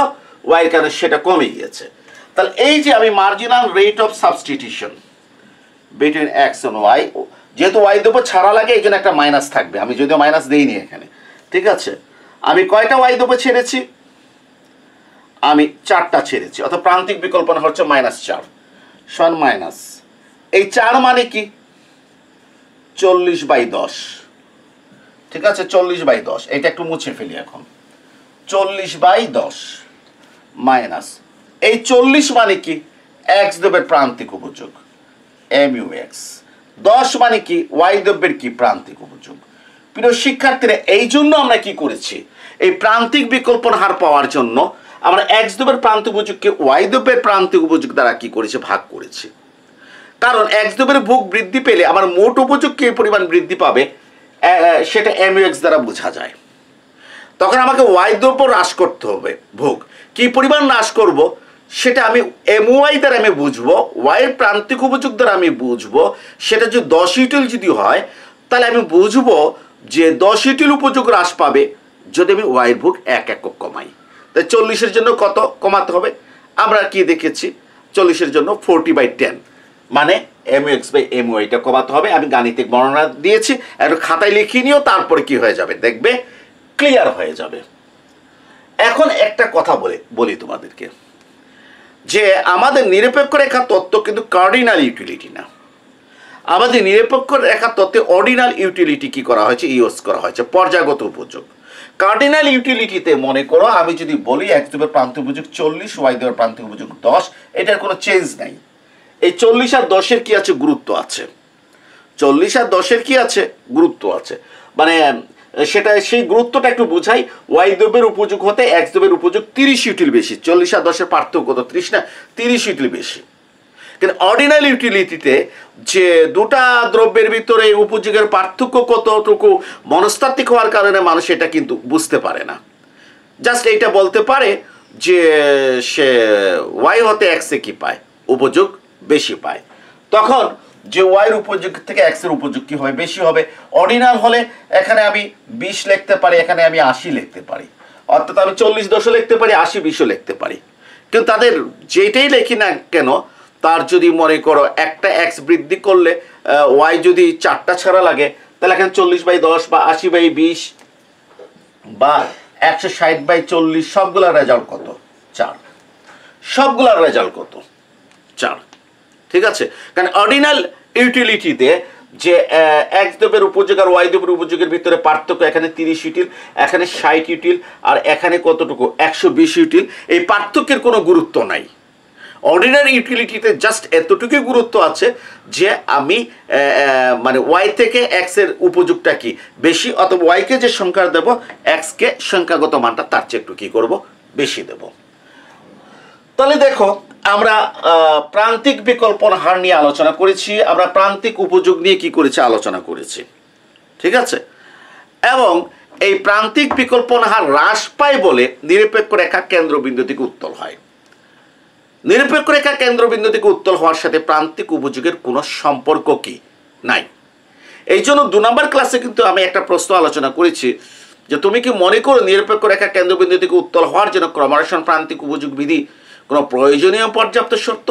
ওয়াই এর কারণে সেটা কমে গিয়েছে। তাহলে এই যে আমি marginal rate of substitution between x and y, যেহেতু ওয়াই দ্রব্য ছাড়া লাগে এই জন্য একটা মাইনাস থাকবে, আমি যদিও মাইনাস দেইনি এখানে, ঠিক আছে। আমি কয়টা ওয়াই দ্রব্য ছেড়েছি? আমি 4টা ছেড়েছি, অর্থাৎ প্রান্তিক বিকল্পনা হচ্ছে -4 সমান মাইনাস এই 4 মানে কি? 40/10, ঠিক আছে। 40/10 এটা একটু মুছে ফেলি এখন। 40/10 মাইনাস এই 40 মানে কি? এক্স দ্রব্যের প্রান্তিক উপযোগ MUX। 10 মানে কি? ওয়াই দ্রব্যের কি? প্রান্তিক উপযোগ। প্রিয় শিক্ষার্থীরা, এই জন্য আমরা কি করেছি? এই প্রান্তিক বিকল্পন হার পাওয়ার জন্য আমরা এক্স দ্রব্যের প্রান্তিক উপযোগকে ওয়াই দ্রব্যের প্রান্তিক উপযোগ দ্বারা কি করেছি? ভাগ করেছি। কারণ এক্স দ্রব্যের ভোগ বৃদ্ধি পেলে আমার মোট উপযোগ কি পরিমাণ বৃদ্ধি পাবে সেটা MUX দ্বারা বোঝা যায়। তখন আমাকে ওয়াই দ্রব্য হ্রাস করতে হবে, ভোগ কি পরিমাণ হ্রাস করব সেটা আমি MY দ্বারা আমি বুঝবো, ওয়াইয়ের প্রান্তিক উপযোগ দ্বারা আমি বুঝবো। সেটা যদি 10 ইউটিল যদি হয় তাহলে আমি বুঝবো যে 10 ইউটিল উপযোগ হ্রাস পাবে যদি আমি ওয়াইয়ের ভোগ 1 একক কমাই। তাই 40-এর জন্য কত কমাতে হবে? আমরা কি দেখেছি? 40-এর জন্য 40/10 মানে MUX/MY টা কমাতে হবে। আমি গাণিতিক বর্ণনা দিয়েছি, একটু খাতায় লিখিয়ে নিও, তারপরে কি হয়ে যাবে দেখবে, ক্লিয়ার হয়ে যাবে। এখন একটা কথা বলি তোমাদেরকে, যে আমাদের নিরপেক্ষ রেখা তত্ত্ব কিন্তু কার্ডিনাল ইউটিলিটি না। আমাদের নিরপেক্ষ রেখা তত্ত্বে অর্ডিনাল ইউটিলিটি কি করা হয়েছে? ইউজ করা হয়েছে, পর্যায়গত উপযোগ। কার্ডিনাল ইউটিলিটিতে মনে করো আমি যদি বলি এক্স দ্রব্যের প্রান্তিক উপযোগ 40, ওয়াই দ্রব্যের প্রান্তিক উপযোগ 10, এটার কোনো চেঞ্জ নাই। এই 40 আর 10-এর কি আছে? গুরুত্ব আছে। 40 আর 10-এর কি আছে? গুরুত্ব আছে। মানে সেটা সেই গুরুত্বটা একটু বোঝাই। ওয়াই দ্রব্যের উপযোগ হতে এক্স দ্রব্যের উপযোগ 30 ইউটিল বেশি। 40 আর 10-এর পার্থক্য কত? 30 না, 30 ইউটিল বেশি। কিন্তু অর্ডিনাল ইউটিলিটিতে যে দুটা দ্রব্যের ভিতরে উপযোগের পার্থক্য কতটুকু মনস্তাত্ত্বিক হওয়ার কারণে মানুষ এটা কিন্তু বুঝতে পারে না। জাস্ট এইটা বলতে পারে যে সে ওয়াই হতে এক্সে কি পায়? উপযোগ বেশি পায়। তখন যে ওয়াইয়ের উপযোগ থেকে এক্সের উপযোগ কি হয়? বেশি হবে। অর্ডিনাল হলে এখানে আমি 20 লিখতে পারি, এখানে আমি 80 লিখতে পারি, অর্থাৎ আমি 40-10 লিখতে পারি, 80-20 লিখতে পারি। কিন্তু তাদের যেটাই লিখি না কেন, তার যদি মনে করো একটা এক্স বৃদ্ধি করলে ওয়াই যদি 4টা ছাড়া লাগে, তাহলে এখানে 40/10 বা 80/20 বা 160/40 সবগুলার রেজাল্ট কত? 4। সবগুলার রেজাল্ট কত? 4, ঠিক আছে। কারণ অর্ডিনাল ইউটিলিটিতে যে এক্স দ্রব্যের উপযোগ আর ওয়াই দ্রব্যের উপযোগের ভিতরে পার্থক্য, এখানে 30 ইউটিল, এখানে 60 ইউটিল, আর এখানে কতটুকু? 120 ইউটিল। এই পার্থক্যের কোনো গুরুত্ব নাই। অর্ডিনারি ইউটিলিটিতে জাস্ট এতটুকুই গুরুত্ব আছে যে আমি মানে ওয়াই থেকে এক্স এর উপযোগটা কি বেশি, অথবা ওয়াইকে যে সংখ্যা দেব এক্সকে সংখ্যাগত মানটা তার চেয়ে একটু কি করব? বেশি দেব। তাহলে দেখো আমরা প্রান্তিক বিকল্পন হার নিয়ে আলোচনা করেছি, আমরা প্রান্তিক উপযোগ নিয়ে কি করেছি? আলোচনা করেছি, ঠিক আছে। এবং এই প্রান্তিক বিকল্পন হার হ্রাস পায় বলে নিরপেক্ষ রেখা কেন্দ্রবিন্দু থেকে উত্তল হয়। নিরপেক্ষ রেখা কেন্দ্রবিন্দু থেকে উত্তল হওয়ার সাথে প্রান্তিক উপযোগের কোনো সম্পর্ক কি? নাই। এই জন্য 2 নম্বর ক্লাসে কিন্তু আমি একটা প্রশ্ন আলোচনা করেছি যে তুমি কি মনে করো নিরপেক্ষ রেখা কেন্দ্রবিন্দু থেকে উত্তল হওয়ার জন্য ক্রমানুসার প্রান্তিক উপযোগ বিধি কোনো প্রয়োজনীয় পর্যাপ্ত শর্ত?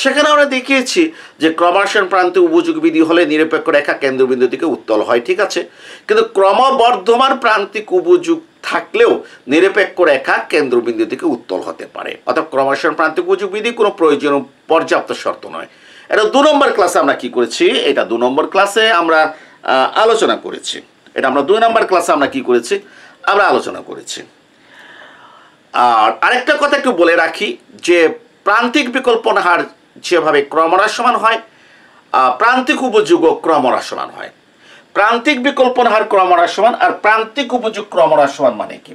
সেখানে আমরা দেখিয়েছি যে ক্রমানুসার প্রান্তিক উপযোগ বিধি হলে নিরপেক্ষ রেখা কেন্দ্রবিন্দু থেকে উত্তল হয়, ঠিক আছে। কিন্তু ক্রমবর্ধমান প্রান্তিক উপযোগ থাকলেও নিরপেক্ষ রেখা কেন্দ্রবিন্দু থেকে উত্তল হতে পারে। অর্থাৎ ক্রমানুসার প্রান্তিক উপযোগ বিধি কোনো প্রয়োজনীয় পর্যাপ্ত শর্ত নয়। এটা 2 নম্বর ক্লাসে আমরা কি করেছি? এটা 2 নম্বর ক্লাসে আমরা আলোচনা করেছি। এটা আমরা 2 নম্বর ক্লাসে আমরা কি করেছি? আমরা আলোচনা করেছি। আর আরেকটা কথা একটু বলে রাখি যে প্রান্তিক বিকল্পন হার যেভাবে ক্রমহ্রাসমান হয়, প্রান্তিক উপযোগও ক্রমহ্রাসমান হয়। প্রান্তিক বিকল্পন হার ক্রমহ্রাসমান আর প্রান্তিক উপযোগ ক্রমহ্রাসমান মানে কি?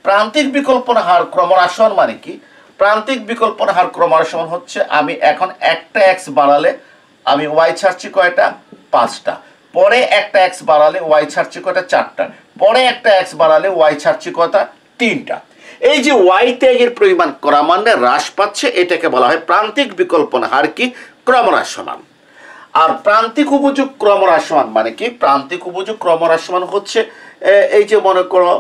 প্রান্তিক বিকল্পন হার ক্রমহ্রাসমান মানে কি? প্রান্তিক বিকল্পন হার ক্রমহ্রাসমান হচ্ছে আমি এখন একটা এক্স বাড়ালে আমি ওয়াই ছাড়ছি কয়টা? 5টা, পরে একটা এক্স বাড়ালে ওয়াই ছাড়ছে কয়টা 4টা, পরে একটা এক্স বাড়ালে ওয়াই ছাড়ছে কয়টা 3টা। এই যে ওয়াই ত্যাগের পরিমাণ ক্রমান্বয়ে হ্রাস পাচ্ছে, এটাকে বলা হয় প্রান্তিক বিকল্পন হার কি ক্রমহ্রাসমান। আর প্রান্তিক উপযোগ ক্রমহ্রাসমান মানে কি? প্রান্তিক উপযোগ ক্রমহ্রাসমান হচ্ছে এই যে মনে করো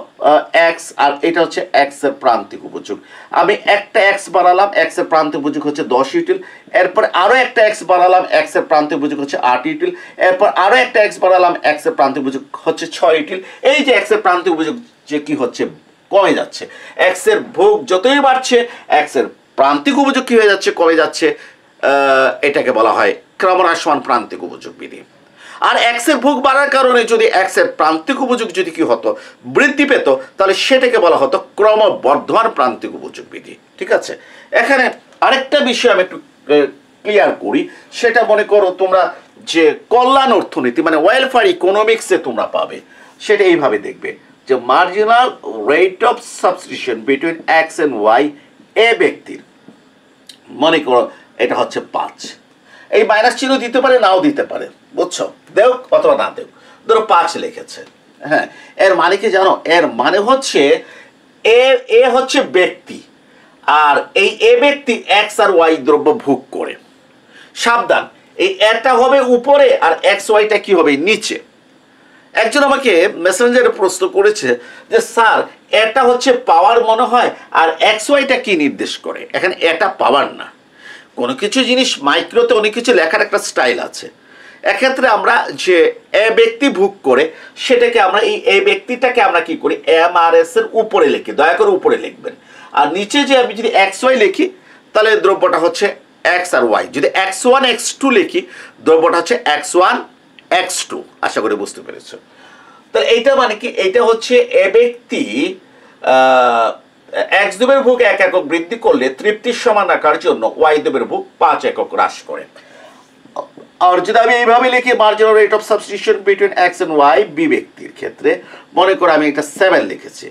এক্স, আর এটা হচ্ছে এক্স এর প্রান্তিক উপযোগ। আমি একটা এক্স বাড়ালাম, এক্স এর প্রান্তিক উপযোগ হচ্ছে 10 ইউটিল, এরপর আরো একটা এক্স বাড়ালাম, এক্স এর প্রান্তিক উপযোগ হচ্ছে 8 ইউটিল, এরপর আরো একটা এক্স বাড়ালাম, এক্স এর প্রান্তিক উপযোগ হচ্ছে 6 ইউটিল। এই যে এক্স এর প্রান্তিক উপযোগ যে কি হচ্ছে কমে যাচ্ছে, এক্স এর ভোগ যতই বাড়ছে এক্স এর প্রান্তিক উপযোগ কি হয়ে যাচ্ছে কমে যাচ্ছে। এটাকে বলা হয় ক্রমহ্রাসমান প্রান্তিক উপযোগ বিধি। আর এক্স এর ভোগ বাড়ার কারণে যদি এক্স এর প্রান্তিক উপযোগ যদি কি হতো বৃদ্ধি পেত, তাহলে সেটাকে বলা হতো ক্রমবর্ধমান প্রান্তিক উপযোগ বিধি। ঠিক আছে, এখানে আরেকটা বিষয় আমি একটু ক্লিয়ার করি, সেটা মনে করো তোমরা যে কল্যাণ অর্থনীতি মানে ওয়েলফেয়ার ইকোনমিক্সে তোমরা পাবে, সেটা এইভাবে দেখবে যে marginal rate of substitution between x and Y, এ ব্যক্তির মনে করো এটা হচ্ছে 5, এই মাইনাস চিহ্ন দিতে পারে নাও দিতে পারে, বুঝছো, দেও অথবা না দেও, ধরো 5 লিখেছে। হ্যাঁ, এর মানে কি জানো? এর মানে হচ্ছে এ হচ্ছে ব্যক্তি, আর এই এ ব্যক্তি এক্স আর ওয়াই দ্রব্য ভোগ করে। সাবধান, এই এটা হবে উপরে আর এক্স ওয়াইটা কি হবে নিচে। একজন আমাকে মেসেঞ্জারে প্রশ্ন করেছে যে স্যার এটা হচ্ছে পাওয়ার মনে হয়, আর এক্স ওয়াইটা কি নির্দেশ করে? এখানে এটা পাওয়ার না, কোনো কিছু জিনিস মাইক্রোতে অনেক কিছু লেখার একটা স্টাইল আছে। এক্ষেত্রে আমরা যে এ ব্যক্তি ভোগ করে সেটাকে আমরা এই এ ব্যক্তিটাকে আমরা কি করি এম আর এস এর উপরে লিখি, দয়া করে উপরে লিখবেন। আর নিচে যে আমি যদি এক্স ওয়াই লিখি তাহলে দ্রব্যটা হচ্ছে এক্স আর ওয়াই, যদি x1 x2 লিখি দ্রব্যটা হচ্ছে x1 x2। আশা করি বুঝতে পেরেছো। তাহলে এইটা মানে কি? এইটা হচ্ছে এ ব্যক্তি এক্স দ্রব্যের ভোগ 1 একক বৃদ্ধি করলে তৃপ্তির সমান রাখার জন্য ওয়াই দ্রব্যের ভোগ 5 একক হ্রাস করে। আর যদি আমি এইভাবে লিখি marginal rate of substitution between x and y, B ব্যক্তির ক্ষেত্রে মনে করো আমি একটা 7 লিখেছি,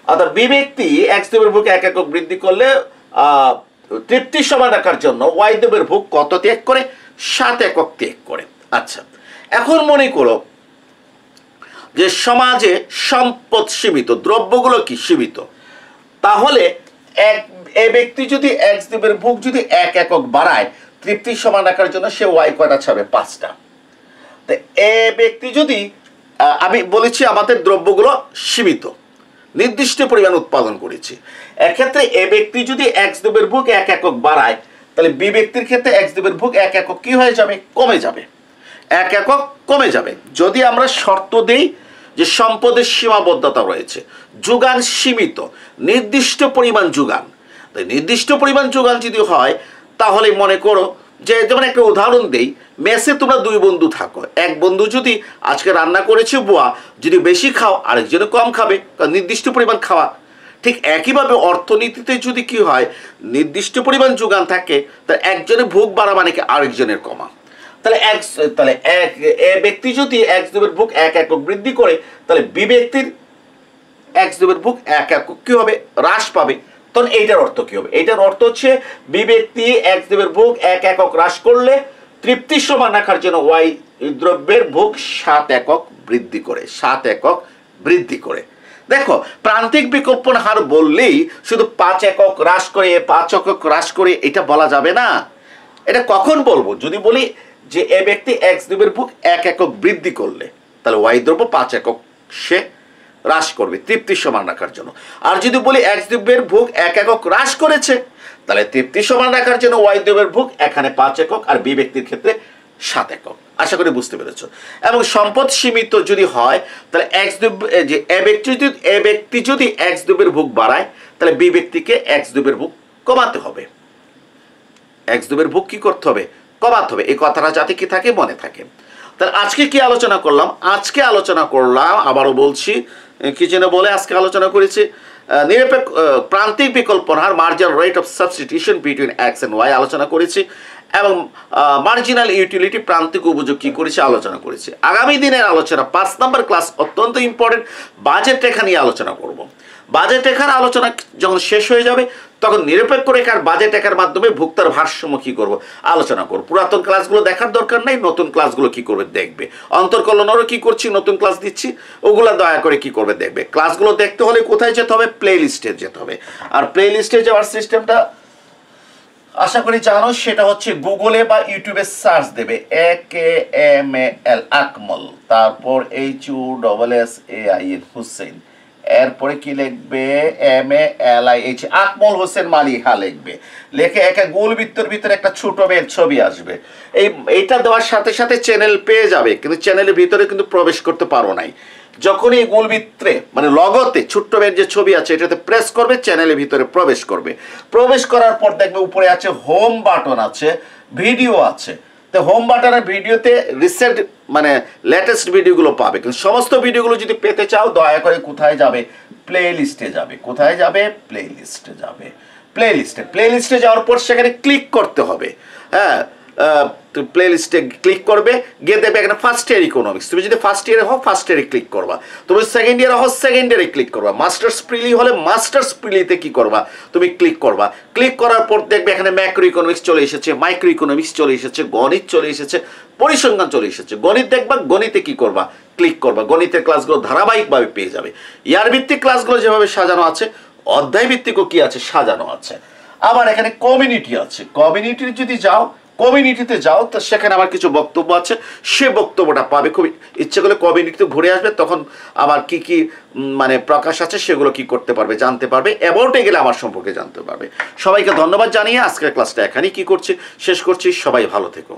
অর্থাৎ বি ব্যক্তি এক্স দ্রব্যের ভোগ 1 একক বৃদ্ধি করলে তৃপ্তির সমান রাখার জন্য ওয়াই দ্রব্যের ভোগ কত ত্যাগ করে? 7 একক ত্যাগ করে। আচ্ছা, এখন মনে করো যে সমাজে সম্পদ সীমিত, দ্রব্যগুলো কি সীমিত, তাহলে এ ব্যক্তি যদি এক্স দ্রব্যের ভোগ যদি 1 একক বাড়ায় তৃপ্তির সমান রাখার জন্য সে ওয়াই কয়টা ছাড়বে? 5টা। তো এ ব্যক্তি যদি আমি বলেছি আমাদের দ্রব্যগুলো সীমিত, নির্দিষ্ট পরিমাণ উৎপাদন করেছি, এক্ষেত্রে এ ব্যক্তি যদি এক্স দ্রব্যের ভোগ 1 একক বাড়ায় তাহলে বি ব্যক্তির ক্ষেত্রে এক্স দ্রব্যের ভোগ 1 একক কি হয়ে যাবে? কমে যাবে, 1 একক কমে যাবে। যদি আমরা শর্ত দেই যে সম্পদের সীমাবদ্ধতা রয়েছে, যোগান সীমিত, নির্দিষ্ট পরিমাণ যোগান, তাই নির্দিষ্ট পরিমাণ যোগান যদি হয় তাহলে মনে করো যে যেমন একটা উদাহরণ দেই, মেসে তোমরা 2 বন্ধু থাকো, এক বন্ধু যদি আজকে রান্না করেছে বুয়া, যদি বেশি খাও আরেকজনে কম খাবে, কারণ নির্দিষ্ট পরিমাণ খাওয়া। ঠিক একইভাবে অর্থনীতিতে যদি কি হয় নির্দিষ্ট পরিমাণ যোগান থাকে তাহলে একজনের ভোগ বাড়া মানে কি আরেকজনের কমা। তাহলে এ ব্যক্তি যদি এক্স দ্রব্যের ভোগ 1 একক বৃদ্ধি করে তাহলে বি ব্যক্তির এক্স দ্রব্যের ভোগ 1 একক কি হবে? হ্রাস পাবে। তখন এইটার অর্থ কি হবে? এইটার অর্থ হচ্ছে বি ব্যক্তি এক্স দ্রব্যের ভোগ 1 একক হ্রাস করলে তৃপ্তির সমান রাখার জন্য ওয়াই দ্রব্যের ভোগ 7 একক বৃদ্ধি করে, 7 একক বৃদ্ধি করে। দেখো, প্রান্তিক বিকল্পন হার বললেই শুধু 5 একক হ্রাস করে 5 একক হ্রাস করে এটা বলা যাবে না। এটা কখন বলবো? যদি বলি যে এ ব্যক্তি এক্স দ্রব্যের ভোগ 1 একক বৃদ্ধি করলে তাহলে ওয়াই দ্রব্য 5 একক সে হ্রাস করবে তৃপ্তির সমান রাখার জন্য। আর যদি বলি এক্স দ্রব্যের ভোগ 1 একক হ্রাস করেছে তাহলে তৃপ্তির সমান রাখার জন্য ওয়াই দ্রব্যের ভোগ এখানে 5 একক আর বি ব্যক্তির ক্ষেত্রে 7 একক। আশা করি বুঝতে পেরেছো। এবং সম্পদ সীমিত যদি হয় তাহলে এক্স দ্রব্য যে এ ব্যক্তি যদি এক্স দ্রব্যের ভোগ বাড়ায় তাহলে বি ব্যক্তিকে এক্স দ্রব্যের ভোগ কমাতে হবে। এক্স দ্রব্যের ভোগ কি করতে হবে? কমাতে হবে। এই কথাটা যাতে কি থাকে মনে থাকে। তাহলে আজকে কি আলোচনা করলাম? আজকে আলোচনা করলাম, আবারও বলছি, কি যেন বলে আজকে আলোচনা করেছি নিরপেক্ষ প্রান্তিক বিকল্পন হার marginal rate of substitution between x and Y আলোচনা করেছি, এবং মার্জিনাল ইউটিলিটি প্রান্তিক উপযোগ কি করেছি আলোচনা করেছি। আগামী দিনের আলোচনা 5 নম্বর ক্লাস অত্যন্ত ইম্পর্টেন্ট, বাজেট রেখা নিয়ে আলোচনা করব। বাজেট রেখার আলোচনা যখন শেষ হয়ে যাবে তখন নিরপেক্ষ রেখার বাজেট রেখার মাধ্যমে ভোক্তার ভারসাম্য কী করবো আলোচনা করবো। পুরাতন ক্লাসগুলো দেখার দরকার নেই, নতুন ক্লাসগুলো কী করবে দেখবে। অন্তর্কলনেরও কী করছি, নতুন ক্লাস দিচ্ছি, ওগুলো দয়া করে কী করবে দেখবে। ক্লাসগুলো দেখতে হলে কোথায় যেতে হবে, প্লে লিস্টে যেতে হবে। আর প্লে লিস্টে যাওয়ার সিস্টেমটা আশা করি জানো, সেটা হচ্ছে গুগলে বা ইউটিউবে সার্চ দেবে AKMAL আকমল, তারপর HUSSAIN হুসেন, এরপরে কি লিখবে MALIH আকমল হোসেন মালিহা লিখবে। লেখে একটা গোল বৃত্তের ভিতরে একটা ছোট মেয়ের ছবি আসবে। এইটা দেওয়ার সাথে সাথে চ্যানেল পেয়ে যাবে, কিন্তু চ্যানেলের ভিতরে কিন্তু প্রবেশ করতে পারো নাই। যখন এই গোল বৃত্তে মানে লগতে ছোট্ট মেয়ের যে ছবি আছে এটাতে প্রেস করবে, চ্যানেলের ভিতরে প্রবেশ করবে। প্রবেশ করার পর দেখবে উপরে আছে হোম বাটন আছে, ভিডিও আছে। তো হোম বাটনের ভিডিওতে রিসেন্ট মানে লেটেস্ট ভিডিওগুলো পাবে, কিন্তু সমস্ত ভিডিওগুলো যদি পেতে চাও দয়া করে কোথায় যাবে, প্লে লিস্টে যাবে। কোথায় যাবে, প্লে লিস্টে যাবে। প্লে লিস্টে যাওয়ার পর সেখানে ক্লিক করতে হবে। হ্যাঁ, প্লে লিস্টে ক্লিক করবে, গিয়ে দেবে এখানে ফার্স্ট ইয়ার ইকোনমিক্স। তুমি যদি ফার্স্ট ইয়ারে হও ফার্স্ট ইয়ারে ক্লিক করবা, তুমি সেকেন্ড ইয়ারে হও সেকেন্ড ইয়ারে ক্লিক করবা, মাস্টার্স প্রিলি হলে মাস্টার্স প্রিলিতে কি করবা, তুমি ক্লিক করবা। ক্লিক করার পর দেখবে এখানে ম্যাক্রো ইকোনমিক্স চলে এসেছে, মাইক্রো ইকোনমিক্স চলে এসেছে, গণিত চলে এসেছে, পরিসংখ্যান চলে এসেছে। গণিত দেখবা, গণিতে কি করবা, ক্লিক করবা। গণিতের ক্লাসগুলো ধারাবাহিকভাবে পেয়ে যাবে। ইয়ার ভিত্তিক ক্লাসগুলো যেভাবে সাজানো আছে, অধ্যায় ভিত্তিকও কি আছে, সাজানো আছে। আবার এখানে কমিউনিটি আছে, কমিউনিটির যদি যাও, কমিউনিটিতে যাও তো সেখানে আমার কিছু বক্তব্য আছে, সে বক্তব্যটা পাবে। খুব ইচ্ছে করলে কমিউনিটিতে ঘুরে আসবে, তখন আবার কি কি মানে প্রকাশ আছে সেগুলো কি করতে পারবে, জানতে পারবে। অ্যাবাউটে গেলে আমার সম্পর্কে জানতে পারবে। সবাইকে ধন্যবাদ জানিয়ে আজকের ক্লাসটা এখানেই কি করছি শেষ করছি। সবাই ভালো থেকো।